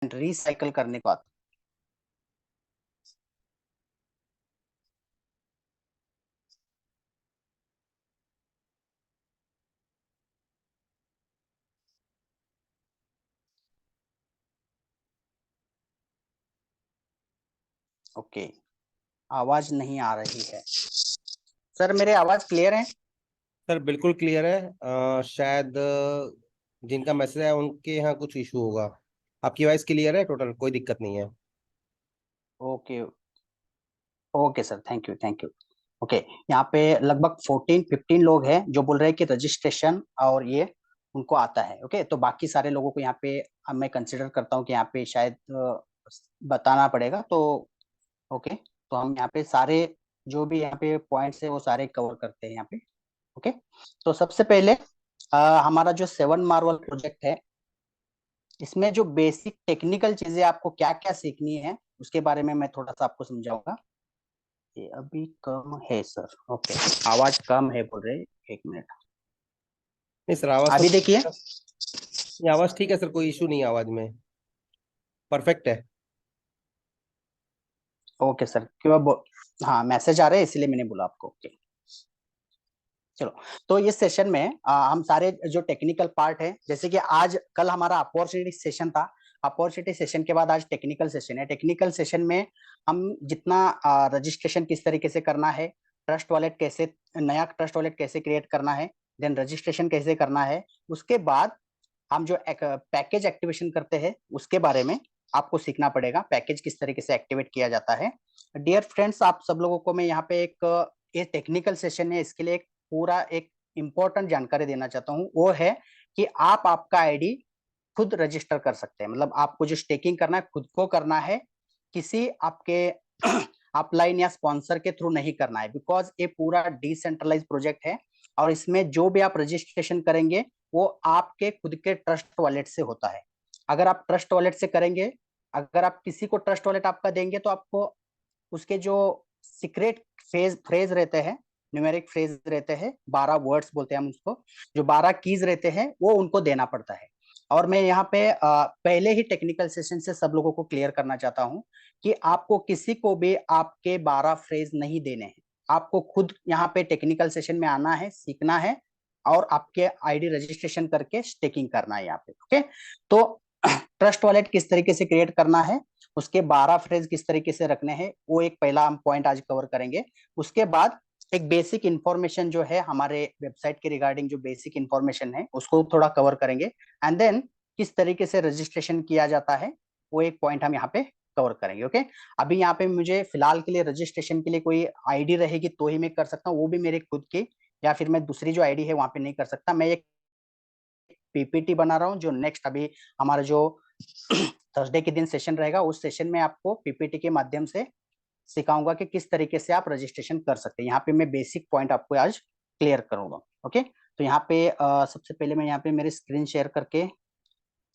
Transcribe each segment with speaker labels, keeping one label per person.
Speaker 1: Recycle करने को आता है। ओके, आवाज नहीं आ रही है सर, मेरे आवाज क्लियर है?
Speaker 2: सर बिल्कुल क्लियर है। शायद जिनका मैसेज है उनके यहाँ कुछ इशू होगा। आपकी वॉइस क्लियर है, टोटल कोई दिक्कत नहीं है।
Speaker 1: Okay, okay sir, thank you thank you. Okay, यहाँ पे लगभग 14-15 लोग हैं जो बोल रहे हैं कि रजिस्ट्रेशन और ये उनको आता है। ओके, तो बाकी सारे लोगों को यहाँ पे मैं कंसिडर करता हूँ कि यहाँ पे शायद बताना पड़ेगा। तो ओके, तो हम यहाँ पे सारे जो भी यहाँ पे पॉइंट्स है वो सारे कवर करते हैं यहाँ पे। ओके, तो सबसे पहले हमारा जो 7 मार्वल प्रोजेक्ट है, इसमें जो बेसिक टेक्निकल चीजें आपको क्या क्या सीखनी है उसके बारे में मैं थोड़ा सा आपको समझाऊंगा। ये अभी कम है सर। ओके, आवाज कम है बोल रहे, 1 मिनट।
Speaker 2: नहीं सर, आवाज़ तो
Speaker 1: अभी देखिए।
Speaker 2: ये आवाज़ ठीक है सर, कोई इशू नहीं है आवाज़ में, परफेक्ट है।
Speaker 1: ओके सर, क्यों हाँ, मैसेज आ रहे हैं इसलिए मैंने बोला आपको। ओके, चलो। तो इस सेशन में हम सारे जो टेक्निकल पार्ट है, जैसे कि आज कल हमारा अपॉर्चुनिटी सेशन था, अपॉर्चुनिटी सेशन के बाद आज टेक्निकल सेशन है। टेक्निकल सेशन में हम जितना रजिस्ट्रेशन किस तरीके से करना है, ट्रस्ट वॉलेट कैसे, नया ट्रस्ट वॉलेट कैसे क्रिएट करना है, देन रजिस्ट्रेशन कैसे करना है, उसके बाद हम जो पैकेज एक्टिवेशन करते हैं उसके बारे में आपको सीखना पड़ेगा, पैकेज किस तरीके से एक्टिवेट किया जाता है। डियर फ्रेंड्स, आप सब लोगों को मैं यहाँ पे ये टेक्निकल सेशन है, इसके लिए एक पूरा एक इम्पोर्टेंट जानकारी देना चाहता हूँ। वो है कि आप आपका आईडी खुद रजिस्टर कर सकते हैं। मतलब आपको जो स्टेकिंग करना है खुद को करना है, किसी आपके अपलाइन या स्पॉन्सर के थ्रू नहीं करना है, बिकॉज ये पूरा डिसेंट्रलाइज प्रोजेक्ट है और इसमें जो भी आप रजिस्ट्रेशन करेंगे वो आपके खुद के ट्रस्ट वॉलेट से होता है। अगर आप ट्रस्ट वॉलेट से करेंगे, अगर आप किसी को ट्रस्ट वॉलेट आपका देंगे तो आपको उसके जो सीक्रेट फ्रेज रहते हैं, न्यूमेरिक फ्रेज रहते हैं, 12 वर्ड्स बोलते हैं हम उसको, जो 12 कीज रहते हैं वो उनको देना पड़ता है। और मैं यहाँ पे पहले ही टेक्निकल सेशन से सब लोगों को क्लियर करना चाहता हूँ कि आपको किसी को भी आपके 12 फ्रेज नहीं देने हैं। आपको खुद यहाँ पे टेक्निकल सेशन में आना है, सीखना है और आपके आईडी रजिस्ट्रेशन करके स्टेकिंग करना है यहाँ पे। ओके, तो ट्रस्ट वॉलेट किस तरीके से क्रिएट करना है, उसके 12 फ्रेज किस तरीके से रखने हैं, वो एक पहला हम पॉइंट आज कवर करेंगे। उसके बाद एक बेसिक इंफॉर्मेशन जो है हमारे वेबसाइट के रिगार्डिंग, जो बेसिक इंफॉर्मेशन है उसको थोड़ा कवर करेंगे। एंड देन किस तरीके से रजिस्ट्रेशन किया जाता है वो एक पॉइंट हम यहाँ पे कवर करेंगे। ओके, अभी यहाँ पे मुझे फिलहाल के लिए रजिस्ट्रेशन के लिए कोई आईडी रहेगी तो ही मैं कर सकता हूँ, वो भी मेरे खुद की, या फिर मैं दूसरी जो आईडी है वहां पे नहीं कर सकता। मैं एक पीपीटी बना रहा हूँ जो नेक्स्ट अभी हमारा जो थर्सडे के दिन सेशन रहेगा उस सेशन में आपको पीपीटी के माध्यम से सिखाऊंगा कि किस तरीके से आप रजिस्ट्रेशन कर सकते हैं। यहाँ पे मैं बेसिक पॉइंट आपको आज क्लियर करूंगा। ओके, तो यहाँ पे सबसे पहले मैं यहाँ पे मेरी स्क्रीन शेयर करके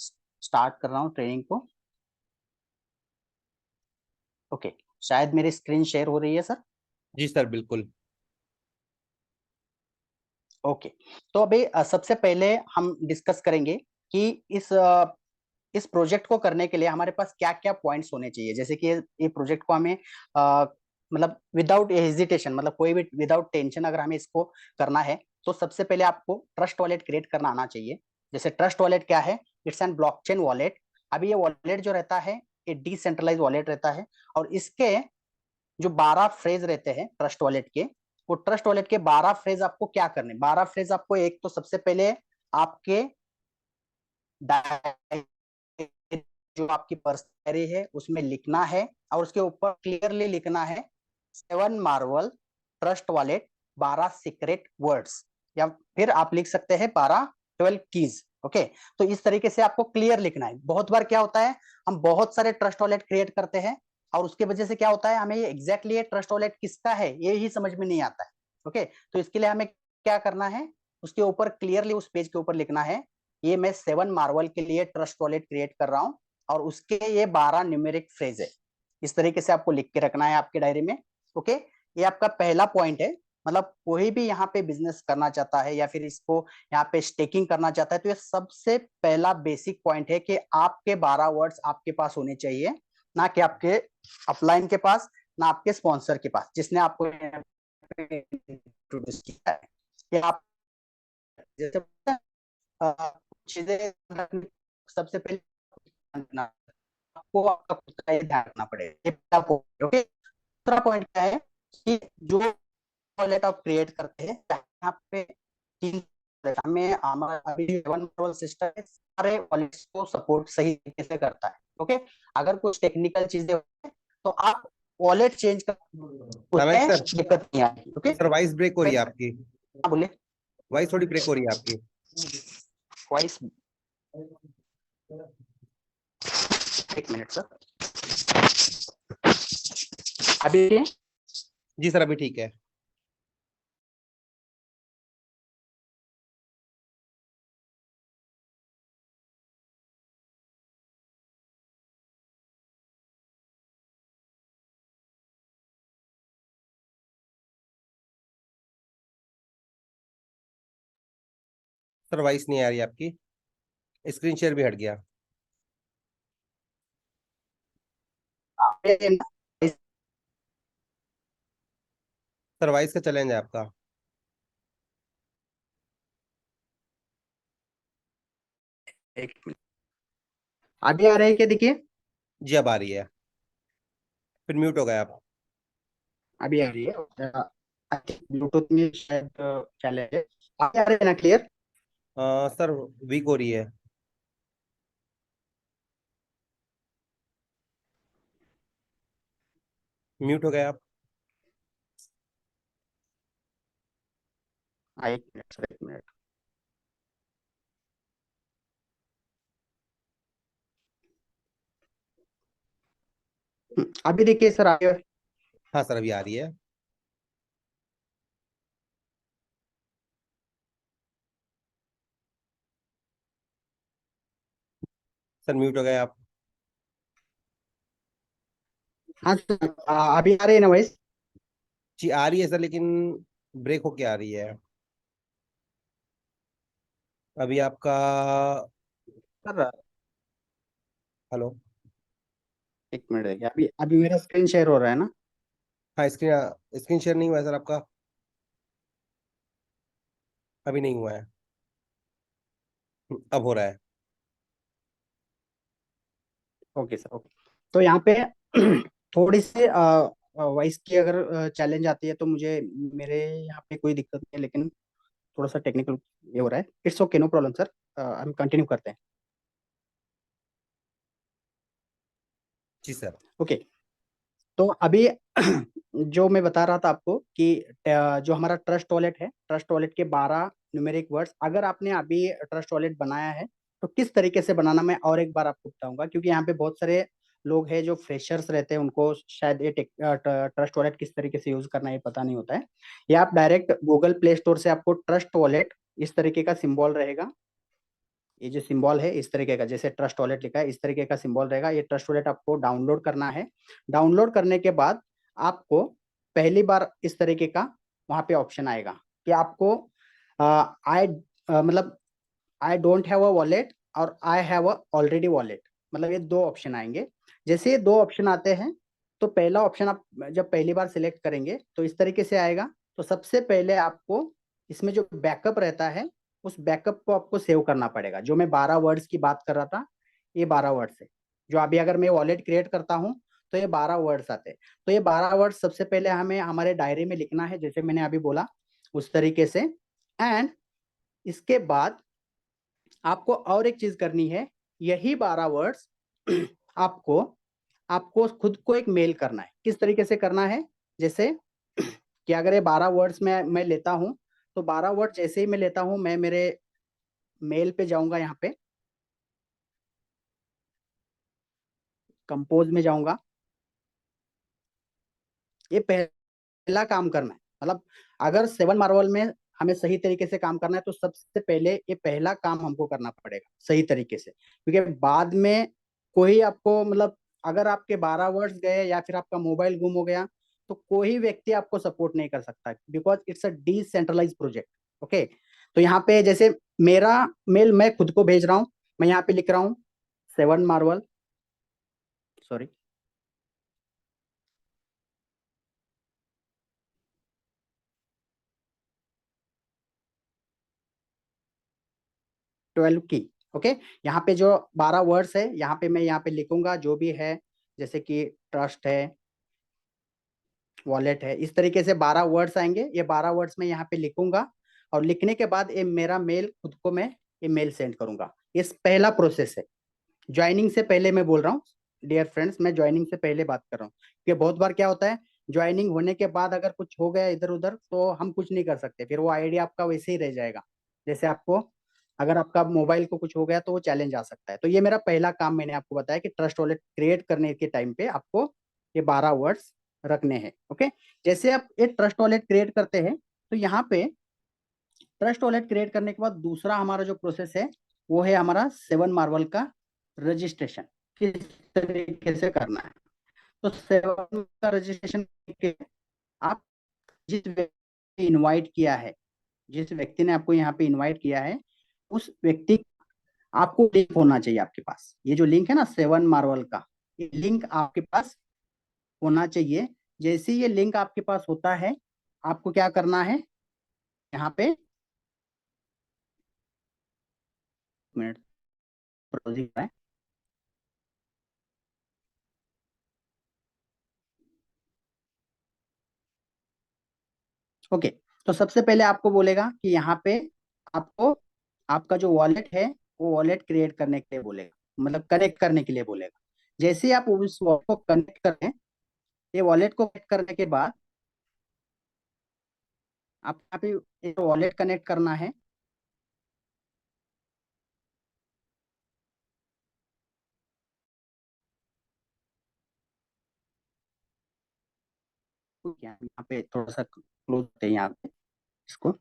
Speaker 1: स्टार्ट कर रहा हूँ ट्रेनिंग को। ओके, शायद मेरी स्क्रीन शेयर हो रही है सर।
Speaker 2: जी सर बिल्कुल।
Speaker 1: ओके, तो अभी सबसे पहले हम डिस्कस करेंगे कि इस प्रोजेक्ट को करने के लिए हमारे पास क्या क्या पॉइंट्स होने चाहिए। जैसे कि ये प्रोजेक्ट को हमें मतलब विदाउट हेजिटेशन, मतलब कोई भी विदाउट टेंशन अगर हमें इसको करना है तो सबसे पहले आपको ट्रस्ट वॉलेट क्रिएट करना आना चाहिए। जैसे ट्रस्ट वॉलेट क्या है, इट्स एन ब्लॉकचेन वॉलेट। अभी ये वॉलेट जो रहता है ये डिसेंट्रलाइज वॉलेट रहता है और इसके जो 12 फ्रेज रहते हैं ट्रस्ट वॉलेट के, वो ट्रस्ट वॉलेट के 12 फ्रेज आपको क्या करने, 12 फ्रेज आपको एक तो सबसे पहले आपके जो आपकी पर्सनरी है उसमें लिखना है और उसके ऊपर क्लियरली लिखना है 7 Marvel trust wallet 12 secret words, या फिर आप लिख सकते हैं 12 कीज। ओके, तो इस तरीके से आपको क्लियर लिखना है। बहुत बार क्या होता है, हम बहुत सारे ट्रस्ट वॉलेट क्रिएट करते हैं और उसके वजह से क्या होता है, हमें ये एग्जैक्टली ट्रस्ट वॉलेट किसका है ये ही समझ में नहीं आता है। ओके, तो इसके लिए हमें क्या करना है, उसके ऊपर क्लियरली उस पेज के ऊपर लिखना है ये मैं 7 मार्वल के लिए ट्रस्ट वॉलेट क्रिएट कर रहा हूँ और उसके ये 12 न्यूमेरिक फ्रेज है। इस तरीके से आपको लिख के रखना है आपके डायरी में। ओके, ये आपका पहला पॉइंट है मतलब कोई भी यहाँ पे बिजनेस करना चाहता है या फिर इसको यहाँ पे स्टेकिंग करना चाहता है, तो ये सबसे पहला बेसिक पॉइंट है कि आपके 12 वर्ड्स आपके पास होने चाहिए, ना कि आपके अपलाइन के पास, ना आपके स्पॉन्सर के पास जिसने आपको इंट्रोड्यूस किया है। कि आप जैसे चीजें सबसे पहले आपको आपका खुद का ये ध्यान रखना पड़ेगा, ये पहला पॉइंट। ओके, दूसरा पॉइंट क्या है कि जो वॉलेट आप क्रिएट करते हैं, यहाँ पे तीन हमें हमारा अभी वन मार्वल सिस्टम है, सारे वॉलेट्स को सपोर्ट सही तरीके से करता है। ओके, अगर कुछ टेक्निकल चीजें तो आप वॉलेट चेंज कर,
Speaker 2: रमेश
Speaker 1: उसमें
Speaker 2: सर,
Speaker 1: दिक्कत नहीं आती। ओके,
Speaker 2: सर वॉइस ब्रेक हो रही है आपकी,
Speaker 1: हाँ बोले।
Speaker 2: वॉइस थोड़ी ब्रेक हो रही है आपकी।
Speaker 1: वॉइस, एक मिनट सर, अभी
Speaker 2: जी सर, अभी ठीक है। सर वॉइस नहीं आ रही आपकी, स्क्रीन शेयर भी हट गया। सर वॉइस का चैलेंज है आपका।
Speaker 1: एक मिनट, अभी आ रहे हैं क्या, देखिए
Speaker 2: जी अब आ रही है, फिर म्यूट हो गए आप।
Speaker 1: अभी आ रही है। ब्लूटूथ में शायद चैलेंज है। अभी आ रहे हैं ना क्लियर?
Speaker 2: सर वीक हो रही है। म्यूट हो गए आप।
Speaker 1: एक मिनट सर, एक मिनट। अभी देखिए सर, आगे
Speaker 2: हाँ सर अभी आ रही है। सर म्यूट हो गए आप।
Speaker 1: हाँ सर, अभी आ रही है ना वॉइस?
Speaker 2: जी आ रही है सर, लेकिन ब्रेक होके आ रही है अभी आपका।
Speaker 1: Sir
Speaker 2: hello.
Speaker 1: एक मिनट देखिए, अभी अभी मेरा स्क्रीन शेयर हो रहा है ना?
Speaker 2: हाँ स्क्रीन स्क्रीन शेयर नहीं हुआ है सर आपका, अभी नहीं हुआ है। अब हो रहा है।
Speaker 1: Okay sir, okay. तो यहाँ पे थोड़ी सी वॉइस की अगर चैलेंज आती है तो मुझे, मेरे यहाँ पे कोई दिक्कत नहीं है, लेकिन थोड़ा सा टेक्निकल ये हो रहा है। It's okay, no problem sir, हम कंटिन्यू करते हैं।
Speaker 2: जी सर।
Speaker 1: ओके, तो अभी जो मैं बता रहा था आपको कि जो हमारा ट्रस्ट वॉलेट है, ट्रस्ट वॉलेट के 12 न्यूमेरिक वर्ड्स, अगर आपने अभी ट्रस्ट वॉलेट बनाया है तो किस तरीके से बनाना मैं और एक बार आपको बताऊंगा, क्योंकि यहाँ पे बहुत सारे लोग हैं जो फ्रेशर्स रहते हैं, उनको शायद ये ट्रस्ट वॉलेट किस तरीके से यूज करना है ये पता नहीं होता है। या आप डायरेक्ट गूगल प्ले स्टोर से आपको ट्रस्ट वॉलेट इस तरीके का सिंबल रहेगा, ये जो सिंबल है इस तरीके का, जैसे ट्रस्ट वॉलेट लिखा है इस तरीके का सिंबल रहेगा, ये ट्रस्ट वॉलेट आपको डाउनलोड करना है। डाउनलोड करने के बाद आपको पहली बार इस तरीके का वहां पे ऑप्शन आएगा कि आपको आई मतलब I don't have a wallet और I have a already wallet, मतलब ये दो ऑप्शन आएंगे। जैसे ये दो ऑप्शन आते हैं तो पहला ऑप्शन आप जब पहली बार सिलेक्ट करेंगे तो इस तरीके से आएगा। तो सबसे पहले आपको इसमें जो बैकअप रहता है उस बैकअप को आपको सेव करना पड़ेगा। जो मैं 12 वर्ड्स की बात कर रहा था, ये 12 वर्ड्स है जो अभी अगर मैं वॉलेट क्रिएट करता हूँ तो ये 12 वर्ड्स आते हैं। तो ये 12 वर्ड्स सबसे पहले हमें हमारे डायरी में लिखना है, जैसे मैंने अभी बोला उस तरीके से। एंड इसके बाद आपको और एक चीज करनी है, यही 12 वर्ड्स आपको आपको खुद को एक मेल करना है। किस तरीके से करना है, जैसे कि अगर ये 12 वर्ड्स मैं लेता हूं, तो 12 वर्ड जैसे ही मैं लेता हूं मैं मेरे मेल पे जाऊंगा, यहाँ पे कंपोज में जाऊंगा। ये पहला काम करना है, मतलब अगर 7 मार्वल में हमें सही तरीके से काम करना है तो सबसे पहले ये पहला काम हमको करना पड़ेगा सही तरीके से, क्योंकि बाद में कोई आपको मतलब अगर आपके 12 वर्ड्स गए या फिर आपका मोबाइल गुम हो गया तो कोई व्यक्ति आपको सपोर्ट नहीं कर सकता, because it's a decentralise project. Okay, तो यहाँ पे जैसे मेरा मेल मैं खुद को भेज रहा हूँ, मैं यहाँ पे लिख रहा हूँ 7 मार्वल, सॉरी, ट्वेल्व की। ओके, यहाँ पे जो 12 वर्ड्स है यहाँ पे मैं यहाँ पे लिखूंगा जो भी है, जैसे कि ट्रस्ट है, वॉलेट है, इस तरीके से 12 वर्ड्स आएंगे। ये 12 वर्ड्स मैं यहाँ पे लिखूंगा, और लिखने के बाद ये मेरा मेल खुद को मैं ये मेल सेंड करूंगा। ये पहला प्रोसेस है। ज्वाइनिंग से पहले मैं बोल रहा हूँ डियर फ्रेंड्स, मैं ज्वाइनिंग से पहले बात कर रहा हूँ, क्योंकि बहुत बार क्या होता है, ज्वाइनिंग होने के बाद अगर कुछ हो गया इधर उधर तो हम कुछ नहीं कर सकते, फिर वो आईडी आपका वैसे ही रह जाएगा। जैसे आपको अगर आपका मोबाइल को कुछ हो गया तो वो चैलेंज आ सकता है। तो ये मेरा पहला काम, मैंने आपको बताया कि ट्रस्ट वॉलेट क्रिएट करने के टाइम पे आपको ये 12 वर्ड्स रखने हैं। ओके, जैसे आप ये ट्रस्ट वॉलेट क्रिएट करते हैं तो यहाँ पे ट्रस्ट वॉलेट क्रिएट करने के बाद दूसरा हमारा जो प्रोसेस है वो है हमारा 7 मार्वल का रजिस्ट्रेशन, किस तरीके से करना है। तो 7 का रजिस्ट्रेशन के आप जिस व्यक्ति इनवाइट किया है, जिस व्यक्ति ने आपको यहाँ पे इनवाइट किया है, उस व्यक्ति आपको लिंक होना चाहिए आपके पास। ये जो लिंक है ना 7 मार्वल का, ये लिंक आपके पास होना चाहिए। जैसे ये लिंक आपके पास होता है, आपको क्या करना है, यहाँ पे मिनट प्रोसीड है। ओके, तो सबसे पहले आपको बोलेगा कि यहाँ पे आपको आपका जो वॉलेट है वो वॉलेट क्रिएट करने के लिए बोलेगा, मतलब कनेक्ट करने के लिए बोलेगा। जैसे ही आप उस वॉलेट को कनेक्ट करें, ये वॉलेट को कनेक्ट करने के बाद आप यहाँ पे एक वॉलेट कनेक्ट करना है। यहाँ पे थोड़ा सा क्लोज है यहाँ पे इसको।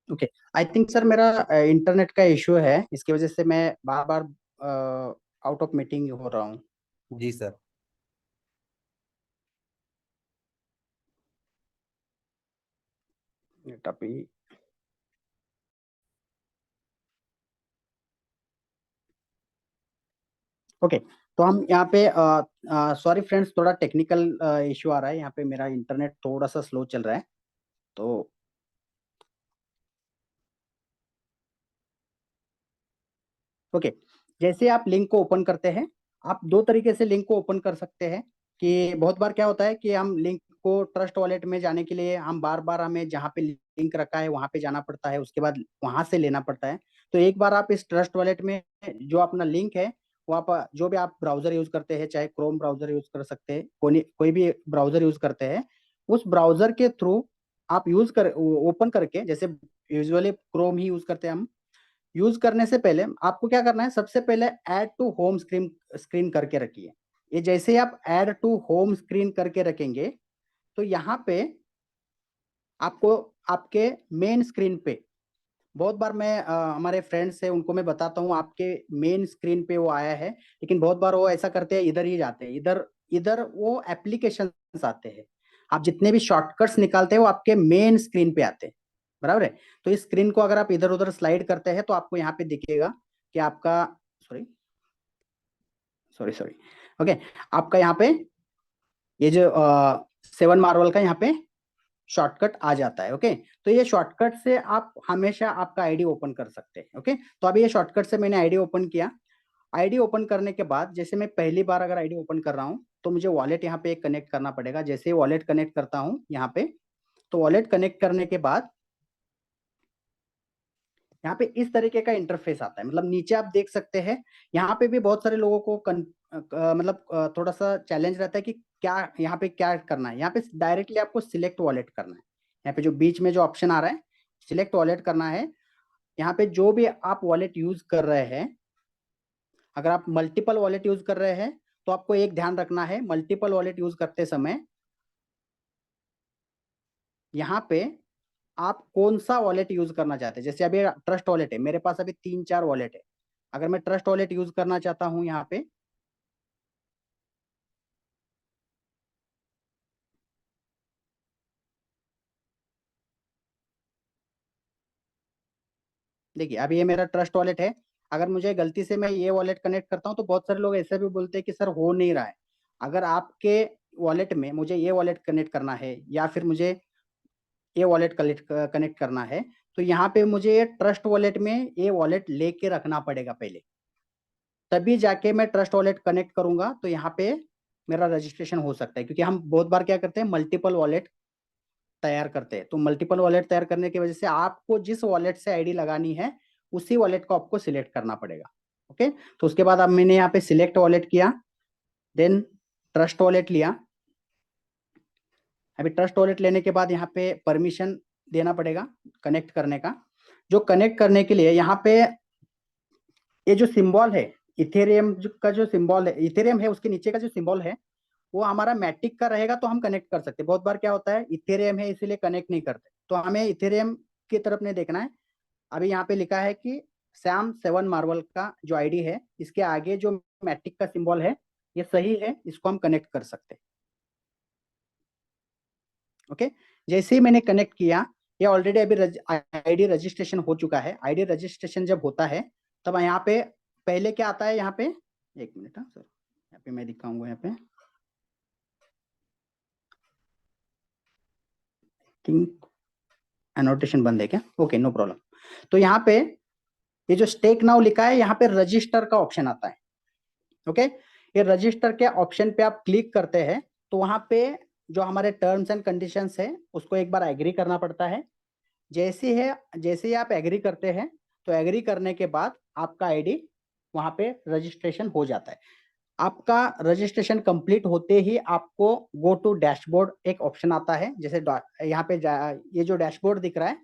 Speaker 1: ओके, आई थिंक सर मेरा इंटरनेट का इश्यू है, इसकी वजह से मैं बार बार आउट ऑफ मीटिंग हो रहा हूँ।
Speaker 2: जी सर।
Speaker 1: अभी ओके, तो हम यहाँ पे सॉरी फ्रेंड्स, थोड़ा टेक्निकल इश्यू आ रहा है, यहाँ पे मेरा इंटरनेट थोड़ा सा स्लो चल रहा है। तो ओके, जैसे आप लिंक को ओपन करते हैं, आप दो तरीके से लिंक को ओपन कर सकते हैं। कि बहुत बार क्या होता है कि हम लिंक को ट्रस्ट वॉलेट में जाने के लिए हम बार बार हमें जहाँ पे लिंक रखा है वहां पे जाना पड़ता है, उसके बाद वहां से लेना पड़ता है। तो एक बार आप इस ट्रस्ट वॉलेट में जो अपना लिंक है वो आप जो भी आप ब्राउजर यूज करते हैं, चाहे क्रोम ब्राउजर यूज कर सकते हैं, कोई भी ब्राउजर यूज करते हैं, उस ब्राउजर के थ्रू आप यूज कर ओपन करके, जैसे यूजुअली क्रोम ही यूज करते हैं हम, यूज करने से पहले आपको क्या करना है, सबसे पहले add to home screen screen करके रखिए। ये जैसे ही आप ऐड टू होम स्क्रीन करके रखेंगे तो यहाँ पे आपको आपके मेन स्क्रीन पे, बहुत बार मैं हमारे फ्रेंड्स है उनको मैं बताता हूँ आपके मेन स्क्रीन पे वो आया है, लेकिन बहुत बार वो ऐसा करते हैं इधर ही जाते हैं, इधर इधर वो एप्लीकेशन आते हैं। आप जितने भी शॉर्टकट्स निकालते हैं वो आपके मेन स्क्रीन पे आते हैं, बराबर है। तो इस स्क्रीन को अगर आप इधर उधर स्लाइड करते हैं तो आपको यहाँ पे दिखेगा कि आपका, सॉरी सॉरी सॉरी, ओके, आपका यहाँ पे ये जो 7 मार्वल का यहाँ पे शॉर्टकट आ जाता है। ओके, तो ये शॉर्टकट से आप हमेशा आपका आईडी ओपन कर सकते हैं। ओके, तो अभी ये शॉर्टकट से मैंने आईडी ओपन किया। आईडी ओपन करने के बाद जैसे मैं पहली बार अगर आईडी ओपन कर रहा हूँ तो मुझे वॉलेट यहाँ पे कनेक्ट करना पड़ेगा। जैसे वॉलेट कनेक्ट करता हूँ यहाँ पे, तो वॉलेट कनेक्ट करने के बाद यहाँ पे इस तरीके का इंटरफेस आता है। मतलब नीचे आप देख सकते हैं, यहाँ पे भी बहुत सारे लोगों को मतलब थोड़ा सा चैलेंज रहता है कि क्या यहाँ पे क्या करना है। यहाँ पे डायरेक्टली आपको सिलेक्ट वॉलेट करना है। यहाँ पे जो बीच में जो ऑप्शन आ रहा है सिलेक्ट वॉलेट करना है। यहाँ पे जो भी आप वॉलेट यूज कर रहे हैं, अगर आप मल्टीपल वॉलेट यूज कर रहे हैं तो आपको एक ध्यान रखना है, मल्टीपल वॉलेट यूज करते समय यहाँ पे आप कौन सा वॉलेट यूज करना चाहते हैं। जैसे अभी ट्रस्ट वॉलेट है, मेरे पास अभी 3-4 वॉलेट है। अगर मैं ट्रस्ट वॉलेट यूज करना चाहता हूं यहाँ पे, देखिए अभी ये मेरा ट्रस्ट वॉलेट है। अगर मुझे गलती से मैं ये वॉलेट कनेक्ट करता हूँ तो बहुत सारे लोग ऐसे भी बोलते हैं कि सर हो नहीं रहा है। अगर आपके वॉलेट में मुझे ये वॉलेट कनेक्ट करना है या फिर मुझे ये वॉलेट कनेक्ट करना है, तो यहाँ पे मुझे ये ट्रस्ट वॉलेट में ये वॉलेट लेके रखना पड़ेगा पहले, तभी जाके मैं ट्रस्ट वॉलेट कनेक्ट करूंगा तो यहाँ पे मेरा रजिस्ट्रेशन हो सकता है। क्योंकि हम बहुत बार क्या करते हैं, मल्टीपल वॉलेट तैयार करते हैं। तो मल्टीपल वॉलेट तैयार करने की वजह से आपको जिस वॉलेट से आईडी लगानी है उसी वॉलेट को आपको सिलेक्ट करना पड़ेगा। ओके, तो उसके बाद अब मैंने यहाँ पे सिलेक्ट वॉलेट किया, देन ट्रस्ट वॉलेट लिया। अभी ट्रस्ट वॉलेट लेने के बाद यहाँ पे परमिशन देना पड़ेगा कनेक्ट करने का। जो कनेक्ट करने के लिए यहाँ पे ये जो सिंबल है इथेरियम का, जो सिंबल है इथेरियम है, उसके नीचे का जो सिंबल है वो हमारा मैटिक का रहेगा तो हम कनेक्ट कर सकते हैं। बहुत बार क्या होता है इथेरियम है इसीलिए कनेक्ट नहीं करते, तो हमें इथेरियम की तरफ नहीं देखना है। अभी यहाँ पे लिखा है कि सैम 7 मार्वल का जो आईडी है, इसके आगे जो मैटिक का सिंबल है ये सही है, इसको हम कनेक्ट कर सकते हैं। ओके, जैसे ही मैंने कनेक्ट किया, ये ऑलरेडी अभी आईडी रजिस्ट्रेशन हो चुका है। आईडी रजिस्ट्रेशन जब होता है तब यहाँ पे पहले क्या आता है, यहाँ पे एक मिनट सर, यहाँ पे मैं दिखाऊंगा। यहाँ पे एनोटेशन बंद है क्या? Okay, no problem. तो यहाँ पे ये जो स्टेक नाउ लिखा है, यहाँ पे रजिस्टर का ऑप्शन आता है। ओके, ये रजिस्टर के ऑप्शन पे आप क्लिक करते हैं तो वहां पे जो हमारे टर्म्स एंड कंडीशंस है उसको एक बार एग्री करना पड़ता है। जैसे ही आप एग्री करते हैं तो एग्री करने के बाद आपका आईडी वहां पे रजिस्ट्रेशन हो जाता है। आपका रजिस्ट्रेशन कंप्लीट होते ही आपको गो टू डैशबोर्ड एक ऑप्शन आता है। जैसे यहाँ पे ये जो डैशबोर्ड दिख रहा है,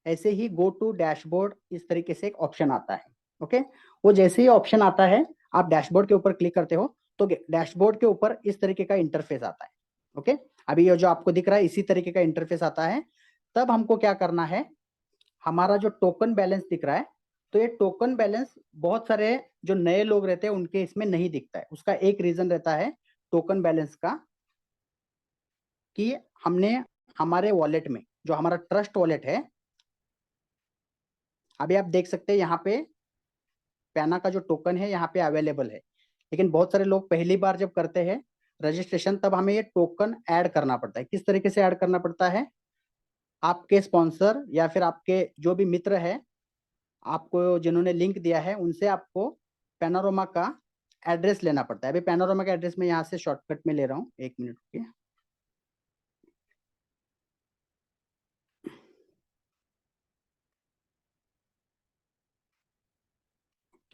Speaker 1: ऐसे ही गो टू डैशबोर्ड इस तरीके से एक ऑप्शन आता है। ओके, वो जैसे ही ऑप्शन आता है आप डैशबोर्ड के ऊपर क्लिक करते हो तो डैशबोर्ड के ऊपर इस तरीके का इंटरफेस आता है। ओके, अभी ये जो आपको दिख रहा है इसी तरीके का इंटरफेस आता है। तब हमको क्या करना है, हमारा जो टोकन बैलेंस दिख रहा है, तो ये टोकन बैलेंस बहुत सारे जो नए लोग रहते हैं उनके इसमें नहीं दिखता है। उसका एक रीजन रहता है टोकन बैलेंस का, कि हमने हमारे वॉलेट में जो हमारा ट्रस्ट वॉलेट है, अभी आप देख सकते हैं यहाँ पे पैना का जो टोकन है यहाँ पे अवेलेबल है। लेकिन बहुत सारे लोग पहली बार जब करते हैं रजिस्ट्रेशन, तब हमें ये टोकन ऐड करना पड़ता है। किस तरीके से ऐड करना पड़ता है, आपके स्पॉन्सर या फिर आपके जो भी मित्र है, आपको जिन्होंने लिंक दिया है, उनसे आपको पैनोरामा का एड्रेस लेना पड़ता है। अभी पैनोरामा का एड्रेस मैं यहाँ से शॉर्टकट में ले रहा हूँ, एक मिनट के।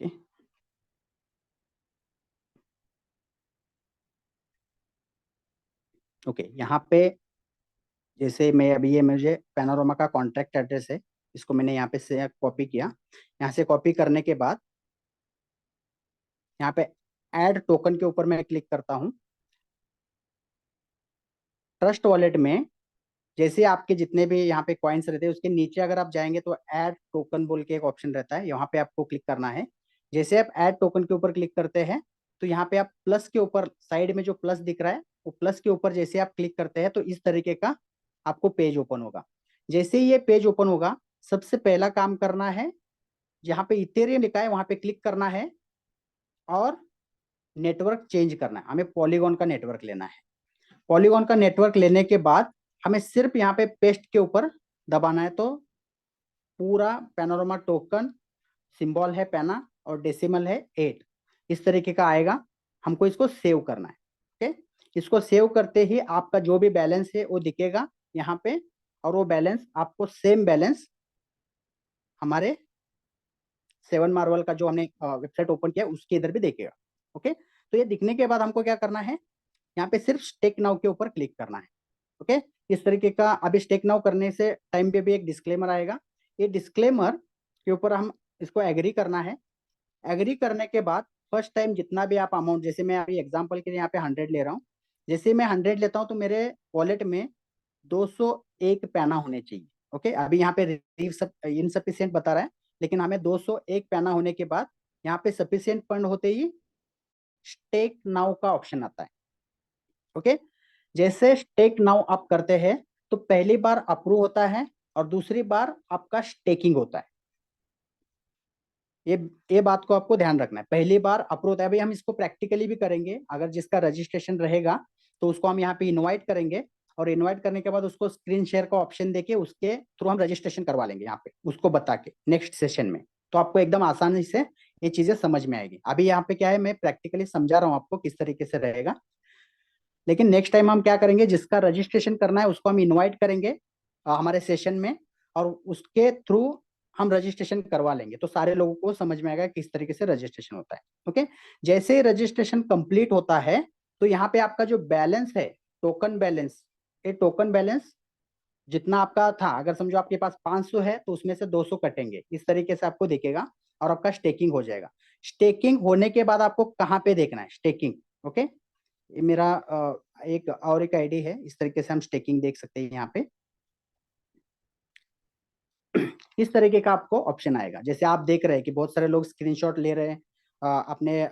Speaker 1: ओके, ओके, यहाँ पे जैसे मैं अभी ये मुझे पैनोरामा का कॉन्टैक्ट एड्रेस है, इसको मैंने यहाँ पे से कॉपी किया। यहाँ से कॉपी करने के बाद यहाँ पे ऐड टोकन के ऊपर मैं क्लिक करता हूँ। ट्रस्ट वॉलेट में जैसे आपके जितने भी यहाँ पे कॉइन्स रहते हैं उसके नीचे अगर आप जाएंगे तो ऐड टोकन बोल के एक ऑप्शन रहता है, यहाँ पे आपको क्लिक करना है। जैसे आप ऐड टोकन के ऊपर क्लिक करते हैं तो यहाँ पे आप प्लस के ऊपर साइड में जो प्लस दिख रहा है, वो प्लस के ऊपर जैसे आप क्लिक करते हैं तो इस तरीके का आपको पेज ओपन होगा। जैसे ही ये पेज ओपन होगा, सबसे पहला काम करना है, जहाँ पे इथेरियम लिखा है वहां पे क्लिक करना है और नेटवर्क चेंज करना है। हमें पॉलीगॉन का नेटवर्क लेना है। पॉलीगॉन का नेटवर्क लेने के बाद हमें सिर्फ यहाँ पे पेस्ट के ऊपर दबाना है, तो पूरा पैनोरामा टोकन सिंबल है पैना और डेसिमल है 8, इस तरीके का आएगा। हमको इसको सेव करना है। ओके, इसको सेव करते ही आपका जो भी बैलेंस है वो दिखेगा यहाँ पे, और वो बैलेंस आपको सेम बैलेंस हमारे 7 मार्वल का जो हमने वेबसाइट ओपन किया उसके इधर भी देखेगा। ओके, तो ये दिखने के बाद हमको क्या करना है, यहाँ पे सिर्फ स्टेक नाउ के ऊपर क्लिक करना है। ओके, इस तरीके का। अभी स्टेक नाउ करने से टाइम पे भी एक डिस्क्लेमर आएगा, ये डिस्क्लेमर के ऊपर हम इसको एग्री करना है। एग्री करने के बाद फर्स्ट टाइम जितना भी आप अमाउंट, जैसे मैं अभी एग्जांपल के लिए यहाँ पे 100 ले रहा हूँ, जैसे मैं 100 लेता हूँ तो मेरे वॉलेट में 201 पैना होने चाहिए। ओके, अभी यहाँ पे इनसफिशियंट बता रहा है, लेकिन हमें 201 पैना होने के बाद यहाँ पे सफिशियंट फंड होते ही स्टेक नाउ का ऑप्शन आता है। ओके, जैसे स्टेक नाउ आप करते हैं तो पहली बार अप्रूव होता है और दूसरी बार आपका स्टेकिंग होता है। ये ये बात को आपको ध्यान रखना है, पहली बार अप्रूव होता है। भाई हम इसको प्रैक्टिकली भी करेंगे, अगर जिसका रजिस्ट्रेशन रहेगा तो उसको हम यहाँ पे इनवाइट करेंगे, और इनवाइट करने के बाद उसको स्क्रीन शेयर का ऑप्शन देके उसके थ्रू हम रजिस्ट्रेशन करवा लेंगे यहाँ पे, उसको बता के नेक्स्ट सेशन में। तो आपको एकदम आसानी से ये चीजें समझ में आएगी। अभी यहाँ पे क्या है, मैं प्रैक्टिकली समझा रहा हूँ आपको किस तरीके से रहेगा, लेकिन नेक्स्ट टाइम हम क्या करेंगे, जिसका रजिस्ट्रेशन करना है उसको हम इनवाइट करेंगे हमारे सेशन में, और उसके थ्रू हम रजिस्ट्रेशन करवा लेंगे, तो सारे लोगों को समझ में आएगा किस तरीके से रजिस्ट्रेशन होता है। ओके, जैसे ही रजिस्ट्रेशन कंप्लीट होता है तो यहाँ पे आपका जो बैलेंस है, टोकन बैलेंस, ये टोकन बैलेंस जितना आपका था, अगर समझो आपके पास 500 है तो उसमें से 200 कटेंगे, इस तरीके से आपको दिखेगा और आपका स्टेकिंग हो जाएगा। स्टेकिंग होने के बाद आपको कहाँ पे देखना है स्टेकिंग। ओके, ये मेरा एक और एक आईडी है, इस तरीके से हम स्टेकिंग देख सकते हैं यहाँ पे। इस तरीके का आपको ऑप्शन आएगा, जैसे आप देख रहे हैं कि बहुत सारे लोग स्क्रीनशॉट ले रहे हैं, अपने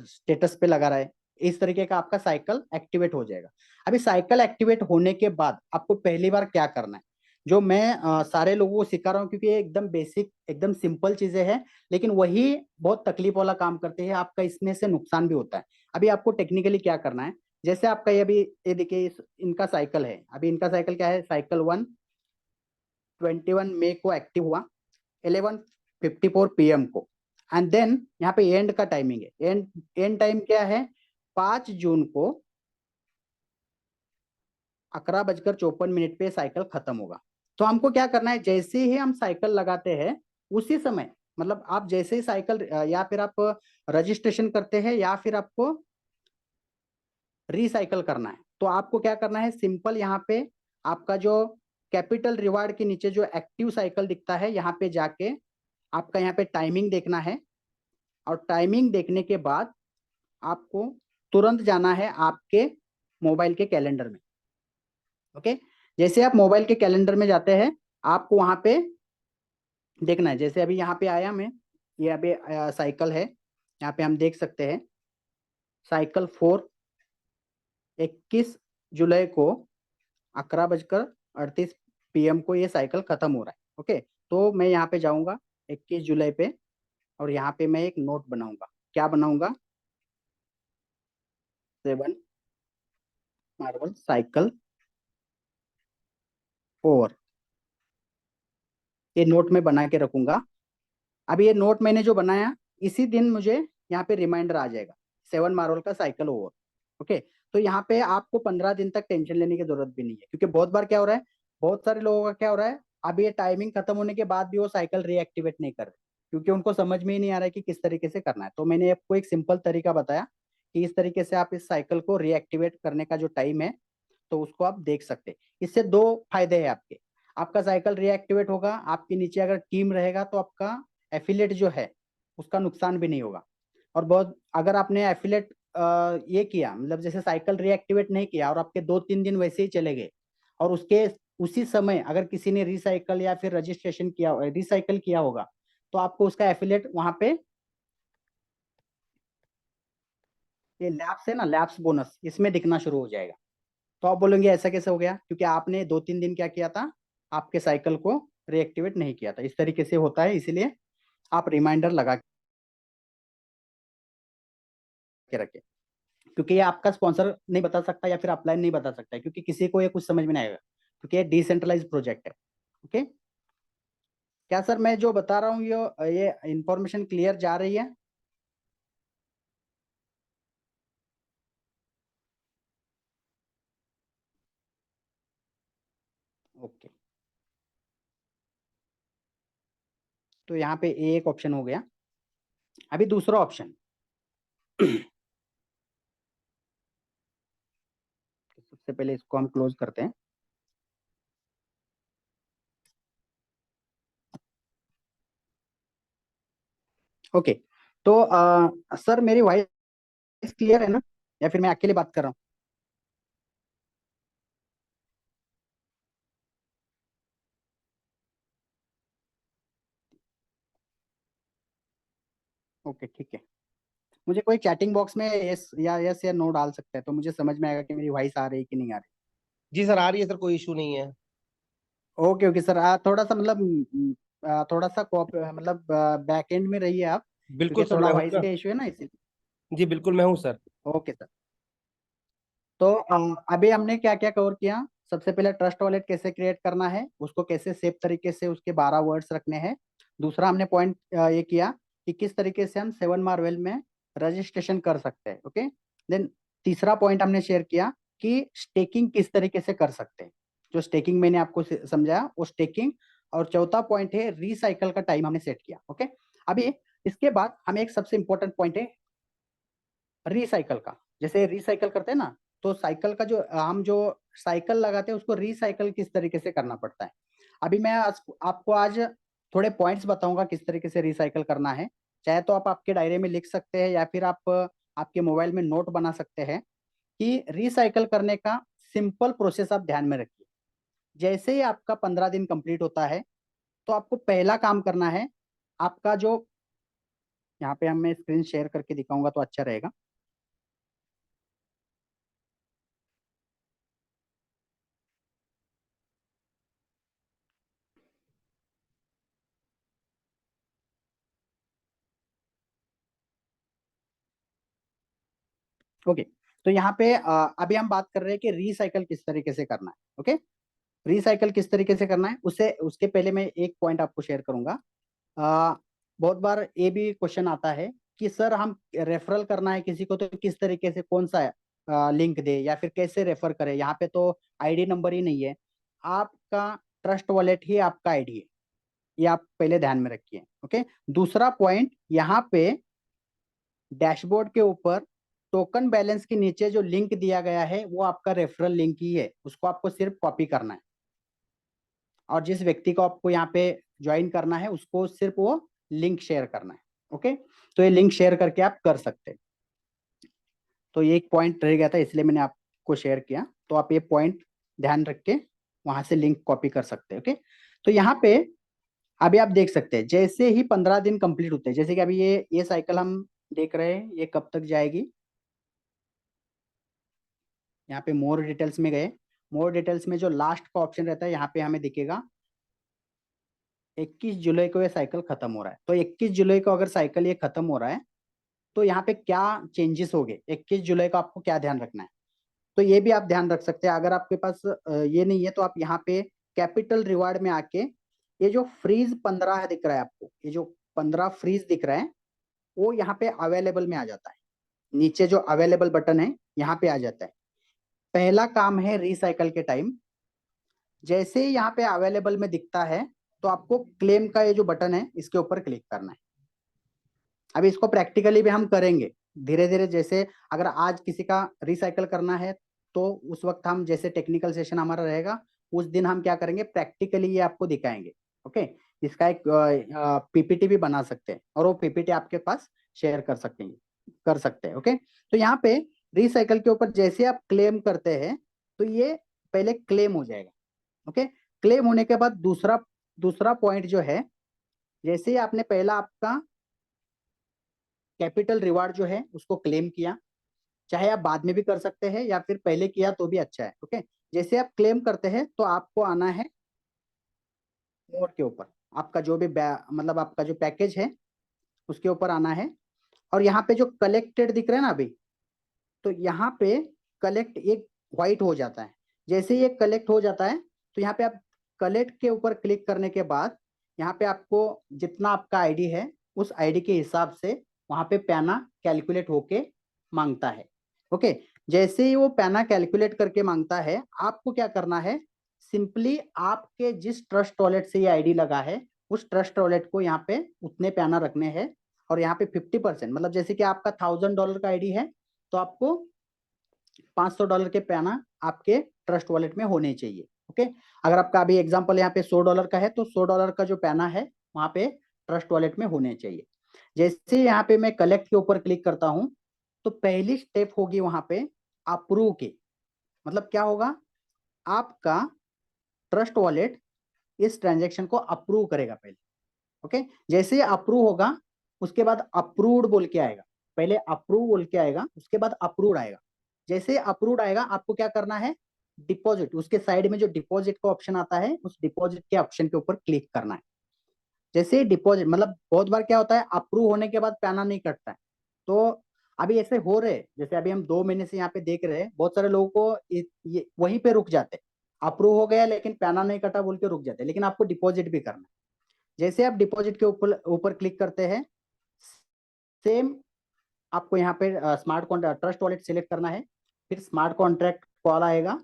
Speaker 1: स्टेटस पे लगा रहे हैं, इस तरीके का आपका साइकिल एक्टिवेट हो जाएगा। अभी साइकिल एक्टिवेट होने के बाद आपको पहली बार क्या करना है, जो मैं सारे लोगों को सिखा रहा हूँ, क्योंकि ये एकदम बेसिक एकदम सिंपल चीजें हैं, लेकिन वही बहुत तकलीफ वाला काम करते हैं, आपका इसमें से नुकसान भी होता है। अभी आपको टेक्निकली क्या करना है, जैसे आपका ये अभी ये देखिए इनका साइकिल है, अभी इनका साइकिल क्या है, साइकिल 1 21 मई को एक्टिव हुआ, 11:54 PM को, एंड देन यहाँ पे एंड का टाइमिंग है, एंड टाइम क्या है, 5 जून को 11:54 पे साइकिल खत्म होगा। तो हमको क्या करना है, जैसे ही हम साइकिल लगाते हैं उसी समय, मतलब आप जैसे ही साइकिल या फिर आप रजिस्ट्रेशन करते हैं या फिर आपको रिसाइकल करना है, तो आपको क्या करना है, सिंपल यहाँ पे आपका जो कैपिटल रिवार्ड के नीचे जो एक्टिव साइकिल दिखता है, यहाँ पे जाके आपका यहाँ पे टाइमिंग देखना है, और टाइमिंग देखने के बाद आपको तुरंत जाना है आपके मोबाइल के कैलेंडर में। ओके, जैसे आप मोबाइल के कैलेंडर में जाते हैं आपको वहां पे देखना है, जैसे अभी यहाँ पे आया मैं, ये अभी साइकिल है, यहाँ पे हम देख सकते हैं साइकिल 4 21 जुलाई को 11:38 PM को ये साइकिल खत्म हो रहा है। ओके, तो मैं यहाँ पे जाऊंगा 21 जुलाई पे, और यहाँ पे मैं एक नोट बनाऊंगा, क्या बनाऊंगा, 7 मार्बल साइकिल ओवर, ये नोट में बना के रखूंगा। अभी ये नोट मैंने जो बनाया, इसी दिन मुझे यहाँ पे रिमाइंडर आ जाएगा 7 मार्बल का साइकिल ओवर। ओके, तो यहाँ पे आपको 15 दिन तक टेंशन लेने की जरूरत भी नहीं है, क्योंकि बहुत बार क्या हो रहा है, बहुत सारे लोगों का क्या हो रहा है, अभी ये टाइमिंग खत्म होने के बाद भी वो साइकिल रीएक्टिवेट नहीं कर रहे, क्योंकि उनको समझ में ही नहीं आ रहा है कि किस तरीके से करना है। तो मैंने आपको एक सिंपल तरीका बताया कि इस तरीके से आप इस साइकिल को रीएक्टिवेट करने का जो टाइम है, तो उसको आप देख सकते हैं। इससे दो फायदे हैं आपके, आपका साइकिल रीएक्टिवेट होगा, आपके नीचे अगर टीम रहेगा तो आपका एफिलेट जो है उसका नुकसान भी नहीं होगा। और बहुत, अगर आपने एफिलेट ये किया, मतलब जैसे साइकिल रीएक्टिवेट नहीं किया और आपके 2-3 दिन वैसे ही चले गए, और उसके उसी समय अगर किसी ने रिसाइकल या फिर रजिस्ट्रेशन किया, रिसाइकल किया होगा, तो आपको उसका एफिलेट वहां पे, ये लैप्स है ना, लैप्स बोनस, इसमें दिखना शुरू हो जाएगा। तो आप बोलेंगे ऐसा कैसे हो गया, क्योंकि आपने 2-3 दिन क्या किया था, आपके साइकिल को रीएक्टिवेट नहीं किया था। इस तरीके से होता है, इसीलिए आप रिमाइंडर लगा के रखें, क्योंकि ये आपका स्पॉन्सर नहीं बता सकता या फिर अपलाइन नहीं बता सकता है, क्योंकि किसी को ये कुछ समझ में नहीं आएगा, क्योंकि ये डिसेंट्रलाइज प्रोजेक्ट है। ओके, क्या सर मैं जो बता रहा हूँ ये इंफॉर्मेशन क्लियर जा रही है? ओके, तो यहाँ पे एक ऑप्शन हो गया। अभी दूसरा ऑप्शन सबसे पहले इसको हम क्लोज करते हैं। ओके, तो सर मेरी वॉइस क्लियर है ना, या फिर मैं अकेले बात कर रहा हूँ? ओके ठीक है। मुझे कोई चैटिंग बॉक्स में यस या नो डाल सकता है, तो मुझे समझ में आएगा कि मेरी वॉइस आ रही है कि नहीं आ रही।
Speaker 2: जी सर, आ रही है सर, कोई इशू नहीं है।
Speaker 1: ओके ओके सर, थोड़ा सा मतलब थोड़ा सा मतलब बैक एंड में रहिए आप,
Speaker 2: बिल्कुल
Speaker 1: क्योंकि
Speaker 2: सर,
Speaker 1: थोड़ा
Speaker 2: मैं हूँ
Speaker 1: वॉइस
Speaker 2: ना।
Speaker 1: का इशू है ना, इसीलिए।
Speaker 2: जी बिल्कुल, मैं हूँ सर।
Speaker 1: Okay sir. तो अभी हमने क्या क्या कवर किया? सबसे पहले ट्रस्ट वॉलेट कैसे क्रिएट करना है, उसको कैसे सेफ तरीके से उसके 12 वर्ड्स रखने हैं। दूसरा हमने पॉइंट ये किया कि किस तरीके से हम 7 मार्वेल में रजिस्ट्रेशन कर सकते हैं। ओके। देन तीसरा पॉइंट हमने शेयर किया कि स्टेकिंग किस तरीके से कर सकते हैं, जो स्टेकिंग मैंने आपको समझाया वो स्टेकिंग। और चौथा पॉइंट है रिसाइकल का टाइम हमने सेट किया। ओके। अभी इसके बाद हमें एक सबसे इंपॉर्टेंट पॉइंट है रिसाइकल का। जैसे रिसाइकल करते हैं ना, तो साइकिल का जो हम जो साइकिल लगाते हैं उसको रिसाइकल किस तरीके से करना पड़ता है। अभी मैं आपको आज थोड़े पॉइंट्स बताऊंगा किस तरीके से रिसाइकल करना है। चाहे तो आप आपके डायरी में लिख सकते हैं, या फिर आप आपके मोबाइल में नोट बना सकते हैं कि रिसाइकल करने का सिंपल प्रोसेस आप ध्यान में रखिए। जैसे ही आपका 15 दिन कंप्लीट होता है, तो आपको पहला काम करना है, आपका जो यहाँ पे हम मैं स्क्रीन शेयर करके दिखाऊंगा तो अच्छा रहेगा। ओके। तो यहाँ पे अभी हम बात कर रहे हैं कि रिसाइकल किस तरीके से करना है। ओके। रिसाइकल किस तरीके से करना है, उससे उसके पहले मैं एक पॉइंट आपको शेयर करूंगा। बहुत बार ये भी क्वेश्चन आता है कि सर हम रेफरल करना है किसी को, तो किस तरीके से कौन सा लिंक दे या फिर कैसे रेफर करें, यहाँ पे तो आईडी नंबर ही नहीं है। आपका ट्रस्ट वॉलेट ही आपका आईडी है, ये आप पहले ध्यान में रखिए। ओके। दूसरा पॉइंट, यहाँ पे डैशबोर्ड के ऊपर टोकन बैलेंस के नीचे जो लिंक दिया गया है वो आपका रेफरल लिंक ही है, उसको आपको सिर्फ कॉपी करना है। और जिस व्यक्ति को आपको यहाँ पे ज्वाइन करना है उसको सिर्फ वो लिंक शेयर करना है। ओके। तो ये लिंक शेयर करके आप कर सकते हैं। तो ये एक पॉइंट रह गया था, इसलिए मैंने आपको शेयर किया। तो आप ये पॉइंट ध्यान रख के वहां से लिंक कॉपी कर सकते हैं। ओके। तो यहाँ पे अभी आप देख सकते हैं, जैसे ही 15 दिन कंप्लीट होते हैं, जैसे कि अभी ये साइकिल हम देख रहे हैं ये कब तक जाएगी। यहाँ पे मोर डिटेल्स में गए, मोर डिटेल्स में जो लास्ट का ऑप्शन रहता है यहाँ पे हमें दिखेगा 21 जुलाई को ये साइकिल खत्म हो रहा है। तो 21 जुलाई को अगर साइकिल ये खत्म हो रहा है, तो यहाँ पे क्या चेंजेस हो गए, 21 जुलाई को आपको क्या ध्यान रखना है। तो ये भी आप ध्यान रख सकते हैं। अगर आपके पास ये नहीं है तो आप यहाँ पे कैपिटल रिवार्ड में आके ये जो फ्रीज 15 दिख रहा है आपको, ये जो 15 फ्रीज दिख रहा है वो यहाँ पे अवेलेबल में आ जाता है। नीचे जो अवेलेबल बटन है यहाँ पे आ जाता है। पहला काम है रिसाइकल के टाइम, जैसे ही यहाँ पे अवेलेबल में दिखता है तो आपको क्लेम का ये जो बटन है इसके ऊपर क्लिक करना है। अभी इसको प्रैक्टिकली भी हम करेंगे धीरे धीरे। जैसे अगर आज किसी का रिसाइकल करना है तो उस वक्त हम, जैसे टेक्निकल सेशन हमारा रहेगा उस दिन हम क्या करेंगे, प्रैक्टिकली ये आपको दिखाएंगे। ओके। इसका एक पीपीटी भी बना सकते हैं और वो पीपीटी आपके पास शेयर कर सकते हैं। ओके। तो यहाँ पे रिसाइकल के ऊपर जैसे आप क्लेम करते हैं तो ये पहले क्लेम हो जाएगा। ओके। क्लेम होने के बाद दूसरा दूसरा पॉइंट जो है, जैसे ही आपने पहला आपका कैपिटल रिवार्ड जो है उसको क्लेम किया, चाहे आप बाद में भी कर सकते हैं या फिर पहले किया तो भी अच्छा है। ओके। जैसे आप क्लेम करते हैं तो आपको आना है मोड के ऊपर, आपका जो भी मतलब आपका जो पैकेज है उसके ऊपर आना है। और यहाँ पे जो कलेक्टेड दिख रहा है ना अभी, तो यहाँ पे कलेक्ट एक व्हाइट हो जाता है। जैसे ये कलेक्ट हो जाता है तो यहाँ पे आप कलेक्ट के ऊपर क्लिक करने के बाद यहाँ पे आपको जितना आपका आईडी है उस आईडी के हिसाब से वहां पे पैना कैलकुलेट होके मांगता है। ओके। जैसे ही वो पैना कैलकुलेट करके मांगता है, आपको क्या करना है, सिंपली आपके जिस ट्रस्ट वॉलेट से ये आईडी लगा है उस ट्रस्ट वॉलेट को यहाँ पे उतने पैना रखने हैं। और यहाँ पे 50%, मतलब जैसे कि आपका $1000 का आईडी है तो आपको $500 के पैना आपके ट्रस्ट वॉलेट में होने चाहिए। ओके। अगर आपका अभी एग्जांपल यहाँ पे $100 का है तो $100 का जो पैना है वहां पे ट्रस्ट वॉलेट में होने चाहिए। जैसे यहाँ पे मैं कलेक्ट के ऊपर क्लिक करता हूं तो पहली स्टेप होगी वहां पे अप्रूव की। मतलब क्या होगा, आपका ट्रस्ट वॉलेट इस ट्रांजेक्शन को अप्रूव करेगा पहले। ओके, जैसे अप्रूव होगा उसके बाद अप्रूव्ड बोल के आएगा, पहले अप्रूव बोल के आएगा उसके बाद अप्रूव्ड आएगा। जैसे अप्रूव्ड आएगा आपको क्या करना है, डिपॉजिट, उसके साइड में जो डिपॉजिट का ऑप्शन आता है उस डिपॉजिट के ऑप्शन के ऊपर क्लिक करना है। जैसे डिपॉजिट, मतलब बहुत बार क्या होता है अप्रूव होने के बाद पैना नहीं कटता है, तो अभी ऐसे हो रहे, जैसे अभी हम 2 महीने से यहाँ पे देख रहे हैं बहुत सारे लोगों को ये वहीं पे रुक जाते, अप्रूव हो गया लेकिन पैना नहीं कटा बोल के रुक जाते, लेकिन आपको डिपॉजिट भी करना है। जैसे आप डिपॉजिट के ऊपर ऊपर क्लिक करते हैं, सेम आपको यहाँ पे smart contract trust wallet select करना है, फिर स्मार्ट कॉन्ट्रैक्ट कॉल आएगा।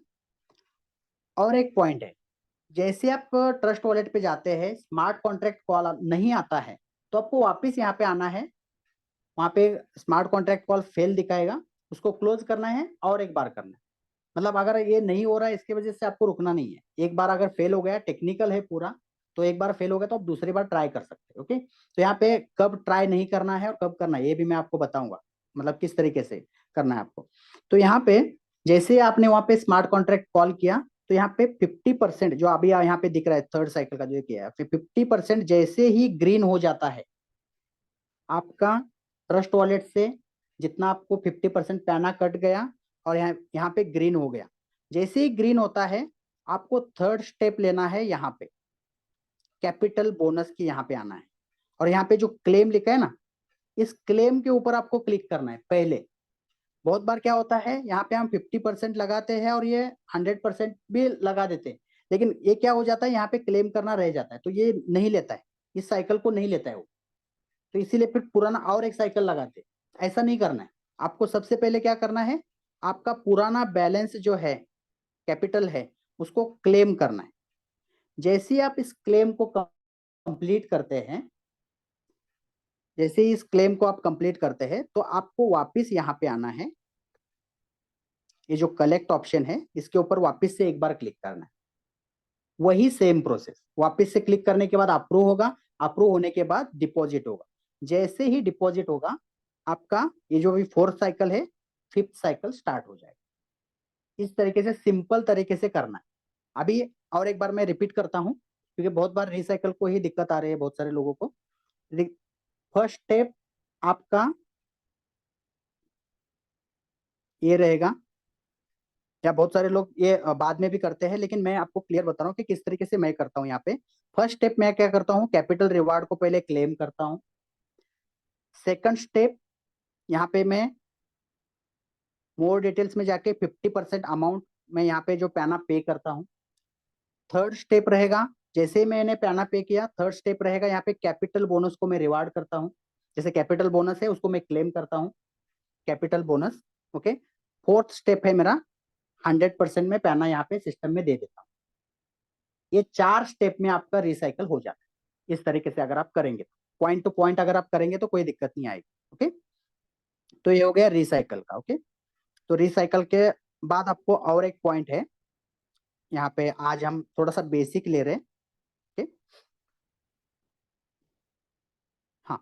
Speaker 1: और एक पॉइंट है, जैसे आप ट्रस्ट वॉलेट पे जाते हैं स्मार्ट कॉन्ट्रैक्ट कॉल नहीं आता है तो आपको वापस यहाँ पे आना है, वहां पे स्मार्ट कॉन्ट्रैक्ट कॉल फेल दिखाएगा, उसको क्लोज करना है और एक बार करना है। मतलब अगर ये नहीं हो रहा है इसकी वजह से आपको रुकना नहीं है, एक बार अगर फेल हो गया, टेक्निकल है पूरा, तो एक बार फेल हो गया तो आप दूसरी बार ट्राई कर सकते हैं। ओके, तो यहाँ पे कब ट्राई नहीं करना है और कब करना है ये भी मैं आपको बताऊंगा, मतलब किस तरीके से करना है आपको। तो यहाँ पे जैसे आपने वहां पे स्मार्ट कॉन्ट्रैक्ट कॉल किया तो यहाँ पे 50% जो अभी यहाँ पे दिख रहा है थर्ड साइकिल का जो किया है, 50% जैसे ही ग्रीन हो जाता है आपका ट्रस्ट वॉलेट से, जितना आपको 50% पैना कट गया और यहाँ पे ग्रीन हो गया, जैसे ही ग्रीन होता है आपको थर्ड स्टेप लेना है, यहाँ पे कैपिटल बोनस की यहाँ पे आना है और यहाँ पे जो क्लेम लिखा है ना, इस क्लेम के ऊपर आपको क्लिक करना है पहले। बहुत बार क्या होता है यहाँ पे हम 50% लगाते हैं और ये 100% भी लगा देते हैं, लेकिन ये क्या हो जाता है यहाँ पे क्लेम करना रह जाता है, तो ये नहीं लेता है, इस साइकिल को नहीं लेता है वो, तो इसीलिए फिर पुराना और एक साइकिल लगाते। ऐसा नहीं करना है, आपको सबसे पहले क्या करना है, आपका पुराना बैलेंस जो है कैपिटल है उसको क्लेम करना है। जैसे ही आप इस क्लेम को कंप्लीट करते हैं, जैसे ही इस क्लेम को आप कंप्लीट करते हैं तो आपको वापस यहाँ पे आना है, ये जो कलेक्ट ऑप्शन है इसके ऊपर वापस से एक बार क्लिक करना है। वही सेम प्रोसेस, वापस से क्लिक करने के बाद अप्रूव होगा, अप्रूव होने के बाद डिपॉजिट होगा। जैसे ही डिपॉजिट होगा आपका ये जो भी फोर्थ साइकिल है, फिफ्थ साइकिल स्टार्ट हो जाएगा। इस तरीके से सिंपल तरीके से करना है। अभी और एक बार मैं रिपीट करता हूँ क्योंकि बहुत बार रिसाइकल को ही दिक्कत आ रही है बहुत सारे लोगों को। फर्स्ट स्टेप आपका ये रहेगा, या बहुत सारे लोग ये बाद में भी करते हैं, लेकिन मैं आपको क्लियर बता रहा हूँ कि किस तरीके से मैं करता हूँ। यहाँ पे फर्स्ट स्टेप मैं क्या करता हूँ, कैपिटल रिवार्ड को पहले क्लेम करता हूँ। सेकंड स्टेप यहाँ पे मैं मोर डिटेल्स में जाके 50% अमाउंट मैं यहाँ पे जो पैना पे करता हूँ। थर्ड स्टेप रहेगा, जैसे मैंने पैना पे किया थर्ड स्टेप रहेगा यहाँ पे कैपिटल बोनस को मैं रिवार्ड करता हूँ। जैसे कैपिटल बोनस है उसको मैं क्लेम करता हूँ, capital bonus. Okay, fourth step है मेरा 100% में पैना यहाँ पे सिस्टम में दे देता हूँ। ये 4 स्टेप में आपका रिसाइकल हो जाता है। इस तरीके से अगर आप करेंगे, पॉइंट टू पॉइंट अगर आप करेंगे तो कोई दिक्कत नहीं आएगी। ओके, तो ये हो गया रिसाइकल का। ओके, तो रिसाइकल के बाद आपको और एक पॉइंट है, यहाँ पे आज हम थोड़ा सा बेसिक ले रहे हैं। ओके, हाँ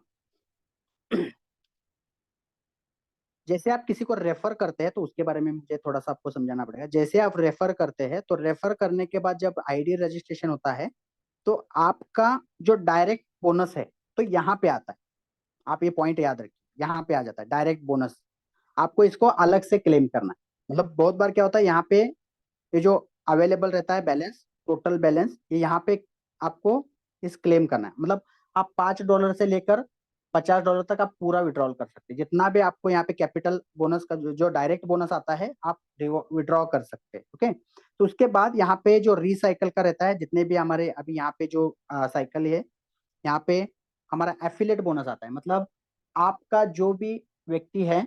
Speaker 1: जैसे आप किसी को रेफर करते हैं तो उसके बारे में मुझे थोड़ा सा आपको समझाना पड़ेगा। जैसे आप रेफर करते हैं तो रेफर करने के बाद जब आईडी रजिस्ट्रेशन होता है तो आपका जो डायरेक्ट बोनस है तो यहाँ पे आता है। आप ये पॉइंट याद रखिए, यहाँ पे आ जाता है डायरेक्ट बोनस, आपको इसको अलग से क्लेम करना है। मतलब बहुत बार क्या होता है यहाँ पे ये जो अवेलेबल रहता है बैलेंस, टोटल बैलेंस, ये यहाँ पे आपको इस क्लेम करना है। मतलब आप $5 से लेकर $50 तक आप पूरा विड्रॉल कर सकते हैं, जितना भी आपको यहाँ पे कैपिटल बोनस का जो डायरेक्ट बोनस आता है आप विड्रॉ कर सकते हैं। ओके, तो उसके बाद यहाँ पे जो रिसाइकल का रहता है, जितने भी हमारे अभी यहाँ पे जो साइकिल है, यहाँ पे हमारा एफिलेट बोनस आता है। मतलब आपका जो भी व्यक्ति है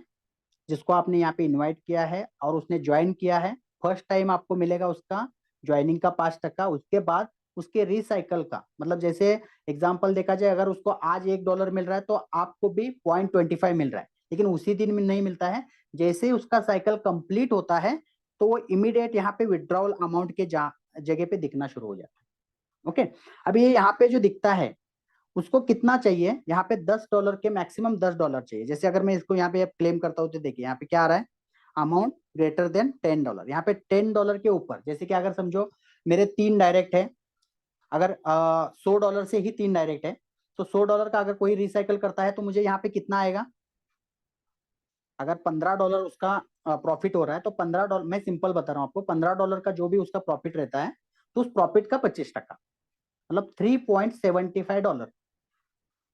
Speaker 1: जिसको आपने यहाँ पे इनवाइट किया है और उसने ज्वाइन किया है, फर्स्ट टाइम आपको मिलेगा उसका ज्वाइनिंग का 5%। उसके बाद उसके रिसाइकल का, मतलब जैसे एग्जांपल देखा जाए अगर उसको आज $1 मिल रहा है तो आपको भी 0.25 मिल रहा है, लेकिन उसी दिन में नहीं मिलता है। जैसे ही उसका साइकिल कंप्लीट होता है तो वो इमीडिएट यहाँ पे विड्रॉल अमाउंट के जगह पे दिखना शुरू हो जाता है। ओके, अभी यहाँ पे जो दिखता है उसको कितना चाहिए, यहाँ पे $10 के मैक्सिमम $10 चाहिए। जैसे अगर मैं इसको यहाँ पे क्लेम करता हूँ तो देखिए यहाँ पे क्या आ रहा है, अमाउंट ग्रेटर देन $10। यहाँ पे $10 के ऊपर, जैसे कि अगर समझो मेरे 3 डायरेक्ट है, अगर $100 से ही 3 डायरेक्ट है, तो $100 का अगर कोई रिसाइकल करता है तो मुझे यहाँ पे कितना आएगा, अगर $15 उसका प्रॉफिट हो रहा है तो $15, मैं सिंपल बता रहा हूँ आपको, $15 का जो भी उसका प्रॉफिट रहता है तो उस प्रॉफिट का 25%, मतलब $3.75।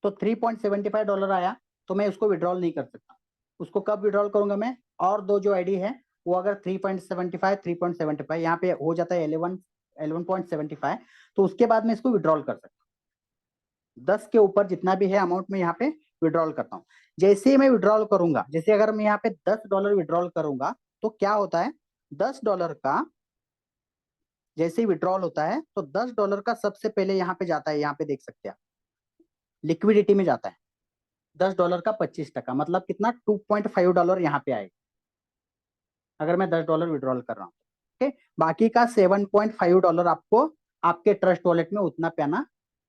Speaker 1: तो $3.75 आया तो मैं उसको विड्रॉल नहीं कर सकता। उसको कब विड्रॉल करूंगा मैं, और दो जो आईडी है वो अगर 3.75 यहाँ पे हो जाता है 11.75, तो उसके बाद मैं इसको विड्रॉल कर सकता हूँ। 10 के ऊपर जितना भी है अमाउंट में यहाँ पे विड्रॉल करता हूँ। जैसे ही मैं विड्रॉल करूंगा, जैसे अगर मैं यहाँ पे $10 विड्रॉल करूंगा तो क्या होता है, $10 का जैसे ही विड्रॉल होता है तो $10 का सबसे पहले यहाँ पे जाता है, यहाँ पे देख सकते हैं लिक्विडिटी में जाता है $10 का 25%, मतलब कितना, $2.5 यहाँ पे आएगा अगर मैं $10 विड्रॉल कर रहा हूँ। ठीक, बाकी का $7.5 आपको आपके ट्रस्ट वॉलेट में उतना पैना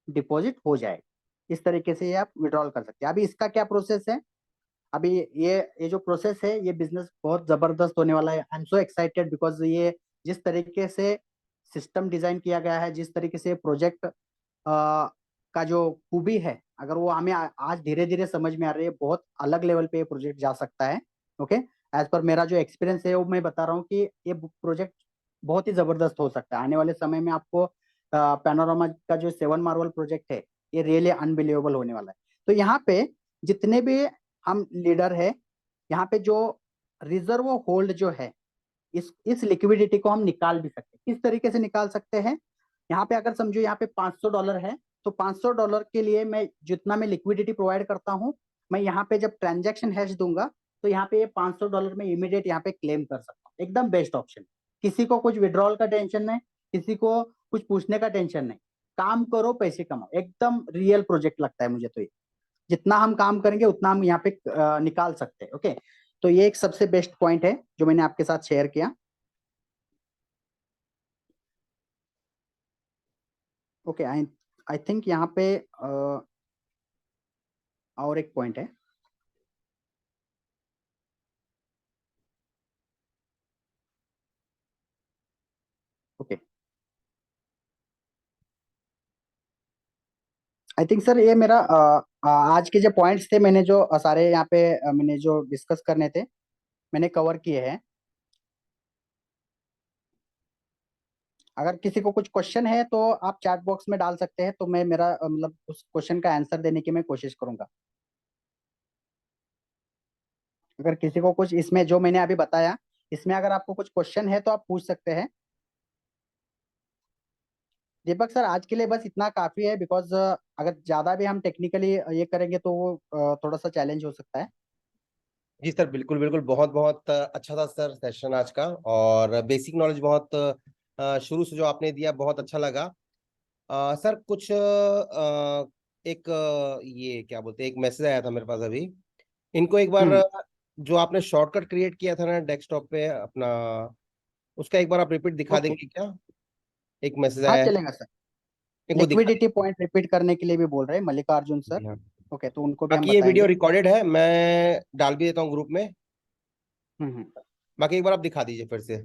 Speaker 1: डिपॉजिट हो जाएगा। इस तरीके से ये आप विड्रॉल कर सकते हैं। अभी इसका क्या प्रोसेस है, अभी ये जो प्रोसेस है, ये बिजनेस बहुत जबरदस्त होने वाला है। I am so excited because ये जिस तरीके से सिस्टम डिजाइन किया गया है, जिस तरीके से प्रोजेक्ट का जो खूबी है, अगर वो हमें आज धीरे धीरे समझ में आ रही है, बहुत अलग लेवल पे ये प्रोजेक्ट जा सकता है। ओके, एज पर मेरा जो एक्सपीरियंस है वो मैं बता रहा हूँ कि ये प्रोजेक्ट बहुत ही जबरदस्त हो सकता है। आने वाले समय में आपको पैनोरामा का जो 7 मार्वल प्रोजेक्ट है, ये रियली अनबिलीवेबल होने वाला है। तो यहाँ पे जितने भी हम लीडर है, यहाँ पे जो रिजर्व होल्ड जो है, इस लिक्विडिटी को हम निकाल भी सकते हैं। किस तरीके से निकाल सकते हैं, यहाँ पे अगर समझो यहाँ पे $500 है, तो $500 के लिए मैं जितना मैं लिक्विडिटी प्रोवाइड करता हूँ, मैं यहाँ पे जब ट्रांजेक्शन हैश दूंगा तो यहाँ पे ये $500 में इमीडिएट यहाँ पे क्लेम कर सकता हूँ। एकदम बेस्ट ऑप्शन, किसी को कुछ विड्रॉल का टेंशन नहीं, किसी को कुछ पूछने का टेंशन नहीं, काम करो पैसे कमाओ, एकदम रियल प्रोजेक्ट लगता है मुझे। तो ये जितना हम काम करेंगे उतना हम यहाँ पे निकाल सकते हैं। ओके, तो ये एक सबसे बेस्ट पॉइंट है जो मैंने आपके साथ शेयर किया। ओके, आई आई थिंक यहाँ पे और एक पॉइंट है। ओके, आई थिंक सर ये मेरा आज के जो पॉइंट्स थे, मैंने जो सारे यहाँ पे मैंने जो डिस्कस करने थे मैंने कवर किए हैं। अगर किसी को कुछ क्वेश्चन है तो आप चैट बॉक्स में डाल सकते हैं, तो मैं मेरा मतलब उस क्वेश्चन का आंसर देने की मैं कोशिश करूंगा। अगर किसी को कुछ इसमें जो मैंने अभी बताया, इसमें अगर आपको कुछ क्वेश्चन है तो आप पूछ सकते हैं। दीपक सर आज के लिए बस इतना काफी है, बिकॉज अगर ज्यादा भी हम टेक्निकली ये करेंगे तो वो थोड़ा सा चैलेंज हो सकता है।
Speaker 2: जी सर, बिल्कुल बिल्कुल, बहुत बहुत अच्छा था सर सेशन आज का, और बेसिक नॉलेज बहुत शुरू से जो आपने दिया बहुत अच्छा लगा। सर कुछ एक ये क्या बोलते हैं, एक मैसेज आया था मेरे पास अभी। इनको एक बार
Speaker 1: हम्म,
Speaker 2: जो आपने शॉर्टकट क्रिएट किया था ना डेस्कटॉप पे अपना, उसका एक बार आप रिपीट दिखा
Speaker 1: ओके,
Speaker 2: देंगे क्या? एक मैसेज
Speaker 1: हाँ
Speaker 2: आया है,
Speaker 1: चलेगा सर।
Speaker 2: एक वो दिखा
Speaker 1: लिक्विडिटी पॉइंट रिपीट करने के लिए भी बोल रहे हैं मल्लिकार्जुन सर।
Speaker 2: दीजिए। हाँ,
Speaker 1: ओके, तो उनको भी हम
Speaker 2: बाकी ये वीडियो
Speaker 1: बताएंगे।
Speaker 2: रिकॉर्डेड है, मैं डाल भी देता हूँ ग्रुप में।
Speaker 1: हम्म।
Speaker 2: बाकी एक बार आप दिखा दीजिए फिर से।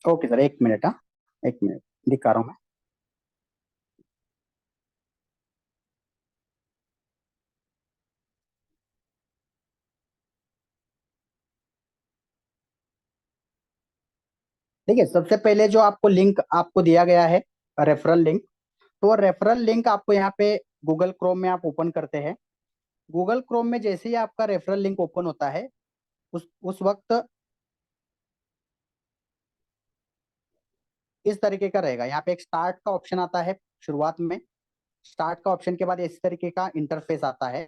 Speaker 1: ओके सर, एक मिनट, हाँ, एक मिनट दिखा रहा हूँ मैं। ठीक है, सबसे पहले जो आपको लिंक आपको दिया गया है, रेफरल लिंक, तो वो रेफरल लिंक आपको यहाँ पे गूगल क्रोम में आप ओपन करते हैं। गूगल क्रोम में जैसे ही आपका रेफरल लिंक ओपन होता है, उस वक्त इस तरीके का रहेगा। यहाँ पे एक स्टार्ट का ऑप्शन आता है शुरुआत में। स्टार्ट का ऑप्शन के बाद इस तरीके का इंटरफेस आता है।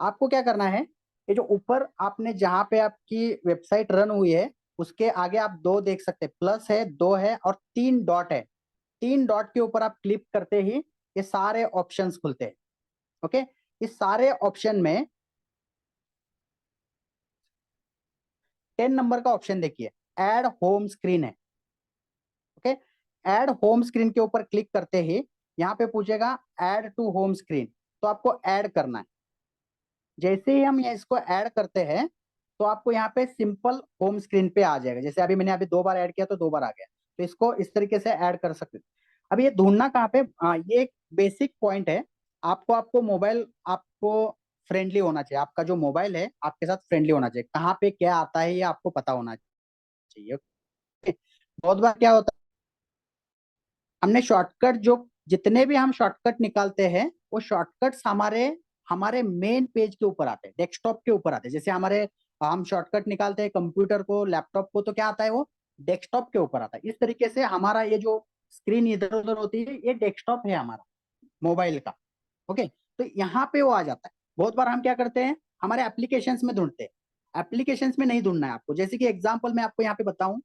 Speaker 1: आपको क्या करना है, ये जो ऊपर आपने जहां पे आपकी वेबसाइट रन हुई है उसके आगे आप दो देख सकते हैं, प्लस है, दो है और 3 डॉट है। 3 डॉट के ऊपर आप क्लिक करते ही ये सारे ऑप्शंस खुलते हैं। ओके, इस सारे ऑप्शन में 10 नंबर का ऑप्शन देखिए, ऐड होम स्क्रीन है। ओके, ऐड होम स्क्रीन के ऊपर क्लिक करते ही यहाँ पे पूछेगा ऐड टू होम स्क्रीन, तो आपको ऐड करना है। जैसे ही हम इसको ऐड करते हैं तो आपको यहाँ पे सिंपल होम स्क्रीन पे आ जाएगा। जैसे अभी मैंने 2 बार ऐड किया तो 2 बार आ गया। तो इसको इस तरीके से ऐड कर सकते हैं। अब ये ढूंढना कहाँ पे, ये एक बेसिक पॉइंट है। आपको मोबाइल आपको फ्रेंडली होना चाहिए। आपका जो मोबाइल है आपके साथ फ्रेंडली होना चाहिए। कहाँ पे क्या आता है ये आपको पता होना चाहिए। बहुत बार क्या होता है, हमने शॉर्टकट जो जितने भी हम शॉर्टकट निकालते हैं वो शॉर्टकट्स हमारे हमारे मेन पेज के ऊपर आते हैं, डेस्कटॉप के ऊपर आते हैं। जैसे हमारे हम शॉर्टकट निकालते हैं कंप्यूटर को, लैपटॉप को, तो क्या आता है वो डेस्कटॉप के ऊपर आता है। इस तरीके से हमारा ये जो स्क्रीन इधर उधर होती है ये डेस्कटॉप है हमारा मोबाइल का। ओके, तो यहाँ पे वो आ जाता है। बहुत बार हम क्या करते हैं, हमारे एप्लीकेशंस में ढूंढते हैं। एप्लीकेशंस में नहीं ढूंढना है आपको। जैसे कि एग्जांपल मैं आपको यहाँ पे बताऊं,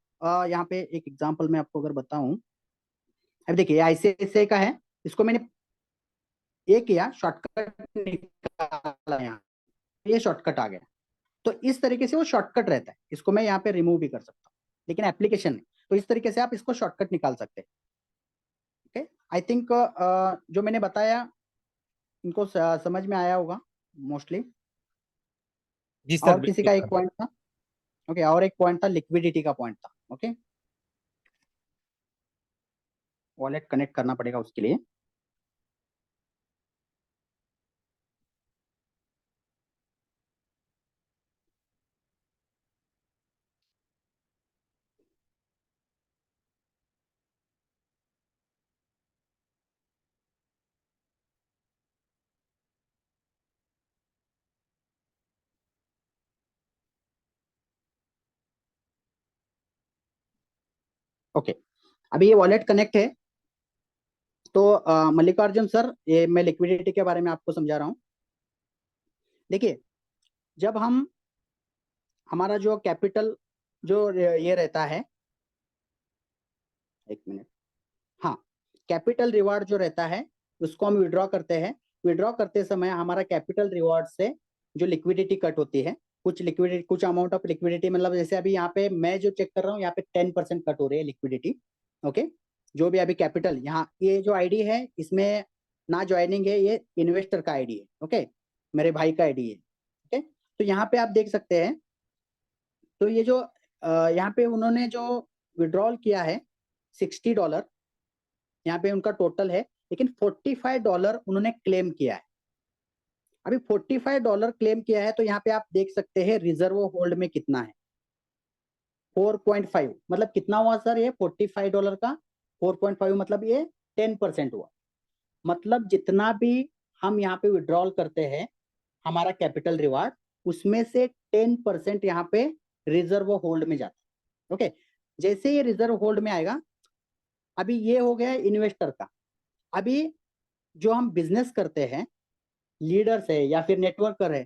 Speaker 1: यहाँ पे एक एग्जांपल मैं आपको अगर बताऊं, अब देखिए आईसीआईसीआई का है, इसको मैंने ये किया शॉर्टकट निकाला, यहाँ ये शॉर्टकट आ गया। तो इस तरीके से वो शॉर्टकट रहता है, इसको मैं यहाँ पे रिमूव भी कर सकता हूँ, लेकिन एप्लीकेशन नहीं। तो इस तरीके से आप इसको शॉर्टकट निकाल सकते हैं। ओके, आई थिंक जो मैंने बताया इनको समझ में आया होगा मोस्टली।
Speaker 2: जी सर
Speaker 1: और किसी
Speaker 2: बिल्कुल
Speaker 1: का एक
Speaker 2: सर।
Speaker 1: पॉइंट था। ओके, और एक पॉइंट था लिक्विडिटी का पॉइंट था। ओके, वॉलेट कनेक्ट करना पड़ेगा उसके लिए। ओके, अभी ये वॉलेट कनेक्ट है। तो मल्लिकार्जुन सर, ये मैं लिक्विडिटी के बारे में आपको समझा रहा हूँ। देखिए, जब हम हमारा जो कैपिटल जो ये रहता है, एक मिनट, हाँ, कैपिटल रिवार्ड जो रहता है उसको हम विड्रॉ करते हैं। विड्रॉ करते समय हमारा कैपिटल रिवार्ड से जो लिक्विडिटी कट होती है, कुछ लिक्विडिटी, कुछ अमाउंट ऑफ लिक्विडिटी, मतलब जैसे अभी यहाँ पे मैं जो चेक कर रहा हूँ यहाँ पे 10% कट हो रही है लिक्विडिटी। ओके, जो भी अभी कैपिटल यहाँ ये जो आईडी है इसमें ना ज्वाइनिंग है, ये इन्वेस्टर का आईडी है। ओके, मेरे भाई का आईडी है। ओके, तो यहाँ पे आप देख सकते हैं। तो ये जो यहाँ पे उन्होंने जो विड्रॉल किया है $60, यहाँ पे उनका टोटल है, लेकिन $45 उन्होंने क्लेम किया है। अभी $45 क्लेम किया है, तो यहाँ पे आप देख सकते हैं रिजर्व होल्ड में कितना है, 4.5। मतलब कितना हुआ सर ये $45 का 4.5, मतलब ये 10% हुआ। मतलब जितना भी हम यहाँ पे विड्रॉल करते हैं हमारा कैपिटल रिवार्ड, उसमें से 10% यहाँ पे रिजर्व होल्ड में जाता है। ओके, जैसे ये रिजर्व होल्ड में आएगा, अभी ये हो गया इन्वेस्टर का। अभी जो हम बिजनेस करते हैं, लीडर्स है या फिर नेटवर्कर है,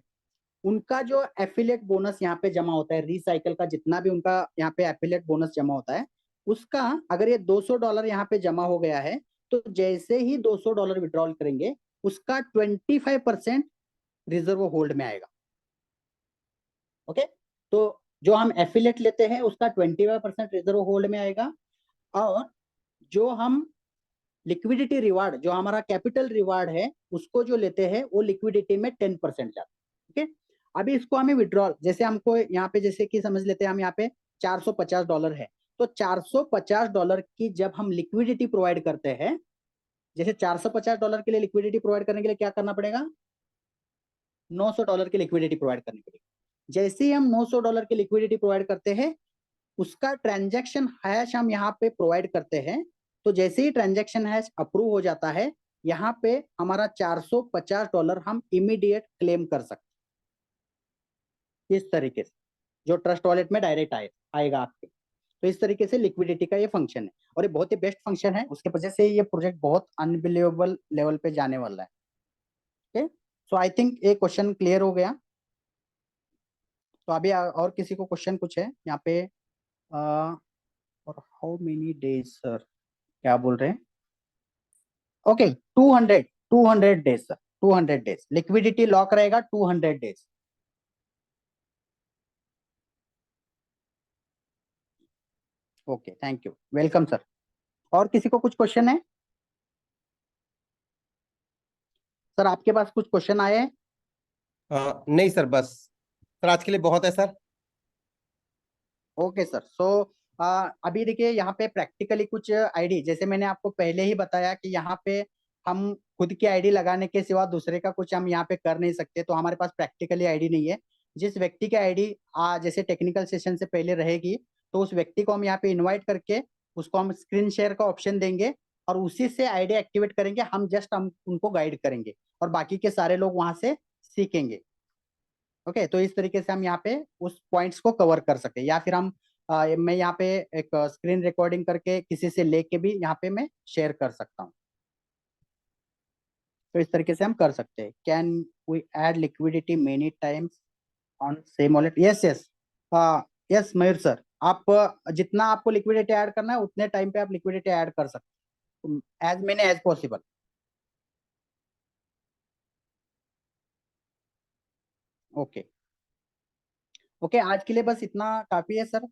Speaker 1: उनका जो एफिलिएट बोनस यहाँ पे जमा होता है, रिसाइकल का जितना भी उनका यहाँ पे एफिलिएट बोनस जमा होता है, उसका अगर ये $200 यहाँ पे जमा हो गया है, तो जैसे ही $200 विड्रॉल करेंगे उसका 25% रिजर्व होल्ड में आएगा। ओके, तो जो हम एफिलिएट लेते हैं उसका 25% रिजर्व होल्ड में आएगा, और जो हम लिक्विडिटी रिवार्ड, जो हमारा कैपिटल रिवार्ड है, उसको जो लेते हैं वो लिक्विडिटी में 10% जाता है। ओके, अभी इसको हमें विड्रॉल, जैसे हमको यहाँ पे जैसे कि समझ लेते हैं हम यहाँ पे $450 है, तो $450 की जब हम लिक्विडिटी प्रोवाइड करते हैं, जैसे $450 के लिए लिक्विडिटी प्रोवाइड करने के लिए क्या करना पड़ेगा, $900 की लिक्विडिटी प्रोवाइड करनी पड़ेगी। जैसे ही हम $900 की लिक्विडिटी प्रोवाइड करते हैं, उसका ट्रांजैक्शन हैश हम यहाँ पे प्रोवाइड करते हैं। तो जैसे ही ट्रांजैक्शन हैश अप्रूव हो जाता है, यहाँ पे हमारा $450 हम इमीडिएट क्लेम कर सकते हैं, इस तरीके से, जो ट्रस्ट वॉलेट में डायरेक्ट आएगा आपके। तो इस तरीके से लिक्विडिटी का ये फंक्शन है, और ये बहुत ही बेस्ट फंक्शन है। उसके वजह से ये प्रोजेक्ट बहुत अनबिलीवेबल लेवल पे जाने वाला है। ओके, सो आई थिंक ये क्वेश्चन क्लियर हो गया। तो अभी और किसी को क्वेश्चन कुछ है यहाँ पे, और हाउ मेनी डेज सर, क्या बोल रहे हैं? Okay, 200 days sir, 200 days liquidity lock रहेगा, 200 days. Okay, thank you, welcome sir. और किसी को कुछ क्वेश्चन है? सर आपके पास कुछ क्वेश्चन आए हैं?
Speaker 2: नहीं सर, बस सर आज के लिए बहुत है सर।
Speaker 1: Okay sir. सो अभी देखिए यहाँ पे प्रैक्टिकली कुछ आईडी, जैसे मैंने आपको पहले ही बताया कि यहाँ पे हम खुद की आईडी लगाने के सिवा दूसरे का कुछ हम यहाँ पे कर नहीं सकते, तो हमारे पास प्रैक्टिकली आईडी नहीं है। जिस व्यक्ति की आईडी जैसे टेक्निकल सेशन से पहले रहेगी, तो उस व्यक्ति को हम यहाँ पे इन्वाइट करके उसको हम स्क्रीन शेयर का ऑप्शन देंगे और उसी से आईडी एक्टिवेट करेंगे। हम उनको गाइड करेंगे और बाकी के सारे लोग वहां से सीखेंगे। ओके, तो इस तरीके से हम यहाँ पे उस पॉइंट्स को कवर कर सके, या फिर हम मैं यहाँ पे एक स्क्रीन रिकॉर्डिंग करके किसी से लेके भी यहाँ पे मैं शेयर कर सकता हूँ। तो इस तरीके से हम कर सकते हैं। Can we add liquidity many times on same wallet? Yes yes, yes Mayur sir, आप जितना आपको लिक्विडिटी ऐड करना है उतने टाइम पे आप लिक्विडिटी ऐड कर सकते हैं, as many as possible. Okay okay, आज के लिए बस इतना काफी है sir.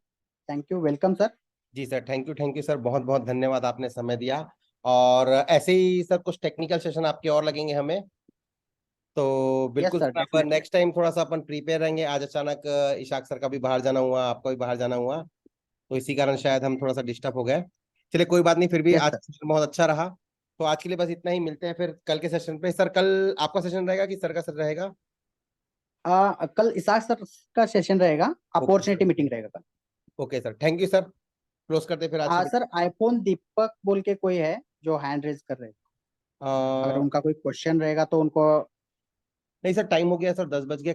Speaker 1: Thank you, welcome sir.
Speaker 2: जी सर, थैंक यू सर, बहुत बहुत धन्यवाद, आपने समय दिया। और ऐसे ही सर कुछ टेक्निकल सेशन आपके और लगेंगे हमें, तो
Speaker 1: यस
Speaker 2: बिल्कुल
Speaker 1: सर,
Speaker 2: सर, अब
Speaker 1: डेफिनेटली।
Speaker 2: नेक्स्ट टाइम थोड़ा सा अपन प्रीपेयर रहेंगे। आज अचानक इशाक सर का भी बाहर जाना हुआ, आपका भी बाहर जाना हुआ, तो इसी कारण शायद हम थोड़ा सा डिस्टर्ब हो गए। चलिए कोई बात नहीं, फिर भी
Speaker 1: यस
Speaker 2: आज
Speaker 1: सर।
Speaker 2: सेशन बहुत अच्छा रहा। तो आज के लिए बस इतना ही, मिलते हैं फिर कल के सेशन पे। सर कल आपका सेशन रहेगा कि सर का सर रहेगा?
Speaker 1: कल इसाक सर का सेशन रहेगा,
Speaker 2: ओके
Speaker 1: अपॉर्चुनिटी
Speaker 2: सर,
Speaker 1: मीटिंग रहेगा कल।
Speaker 2: Okay sir, thank you sir. Close करते हैं फिर आज की
Speaker 1: सर आईफोन दीपक बोल के कोई है जो हैंड रेज कर रहे हैं, अगर
Speaker 2: मीटिंग।
Speaker 1: उनका कोई क्वेश्चन रहेगा तो उनको।
Speaker 2: नहीं सर, टाइम हो गया सर, 10 बज गए।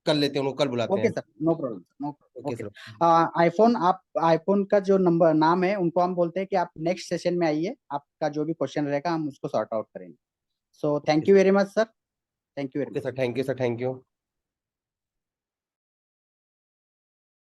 Speaker 2: कर लेते हैं उनको, कल बुलाते
Speaker 1: ओके
Speaker 2: हैं।
Speaker 1: Sir, no problem, no problem.
Speaker 2: Okay
Speaker 1: okay.
Speaker 2: Sir.
Speaker 1: IPhone, आप आईफोन का जो नंबर नाम है उनको हम बोलते हैं कि आप नेक्स्ट सेशन में आइए, आपका जो भी क्वेश्चन रहेगा हम उसको सॉर्ट आउट करेंगे। So thank you very much sir. Thank you very
Speaker 2: okay
Speaker 1: much.
Speaker 2: Sir, thank you sir, thank you.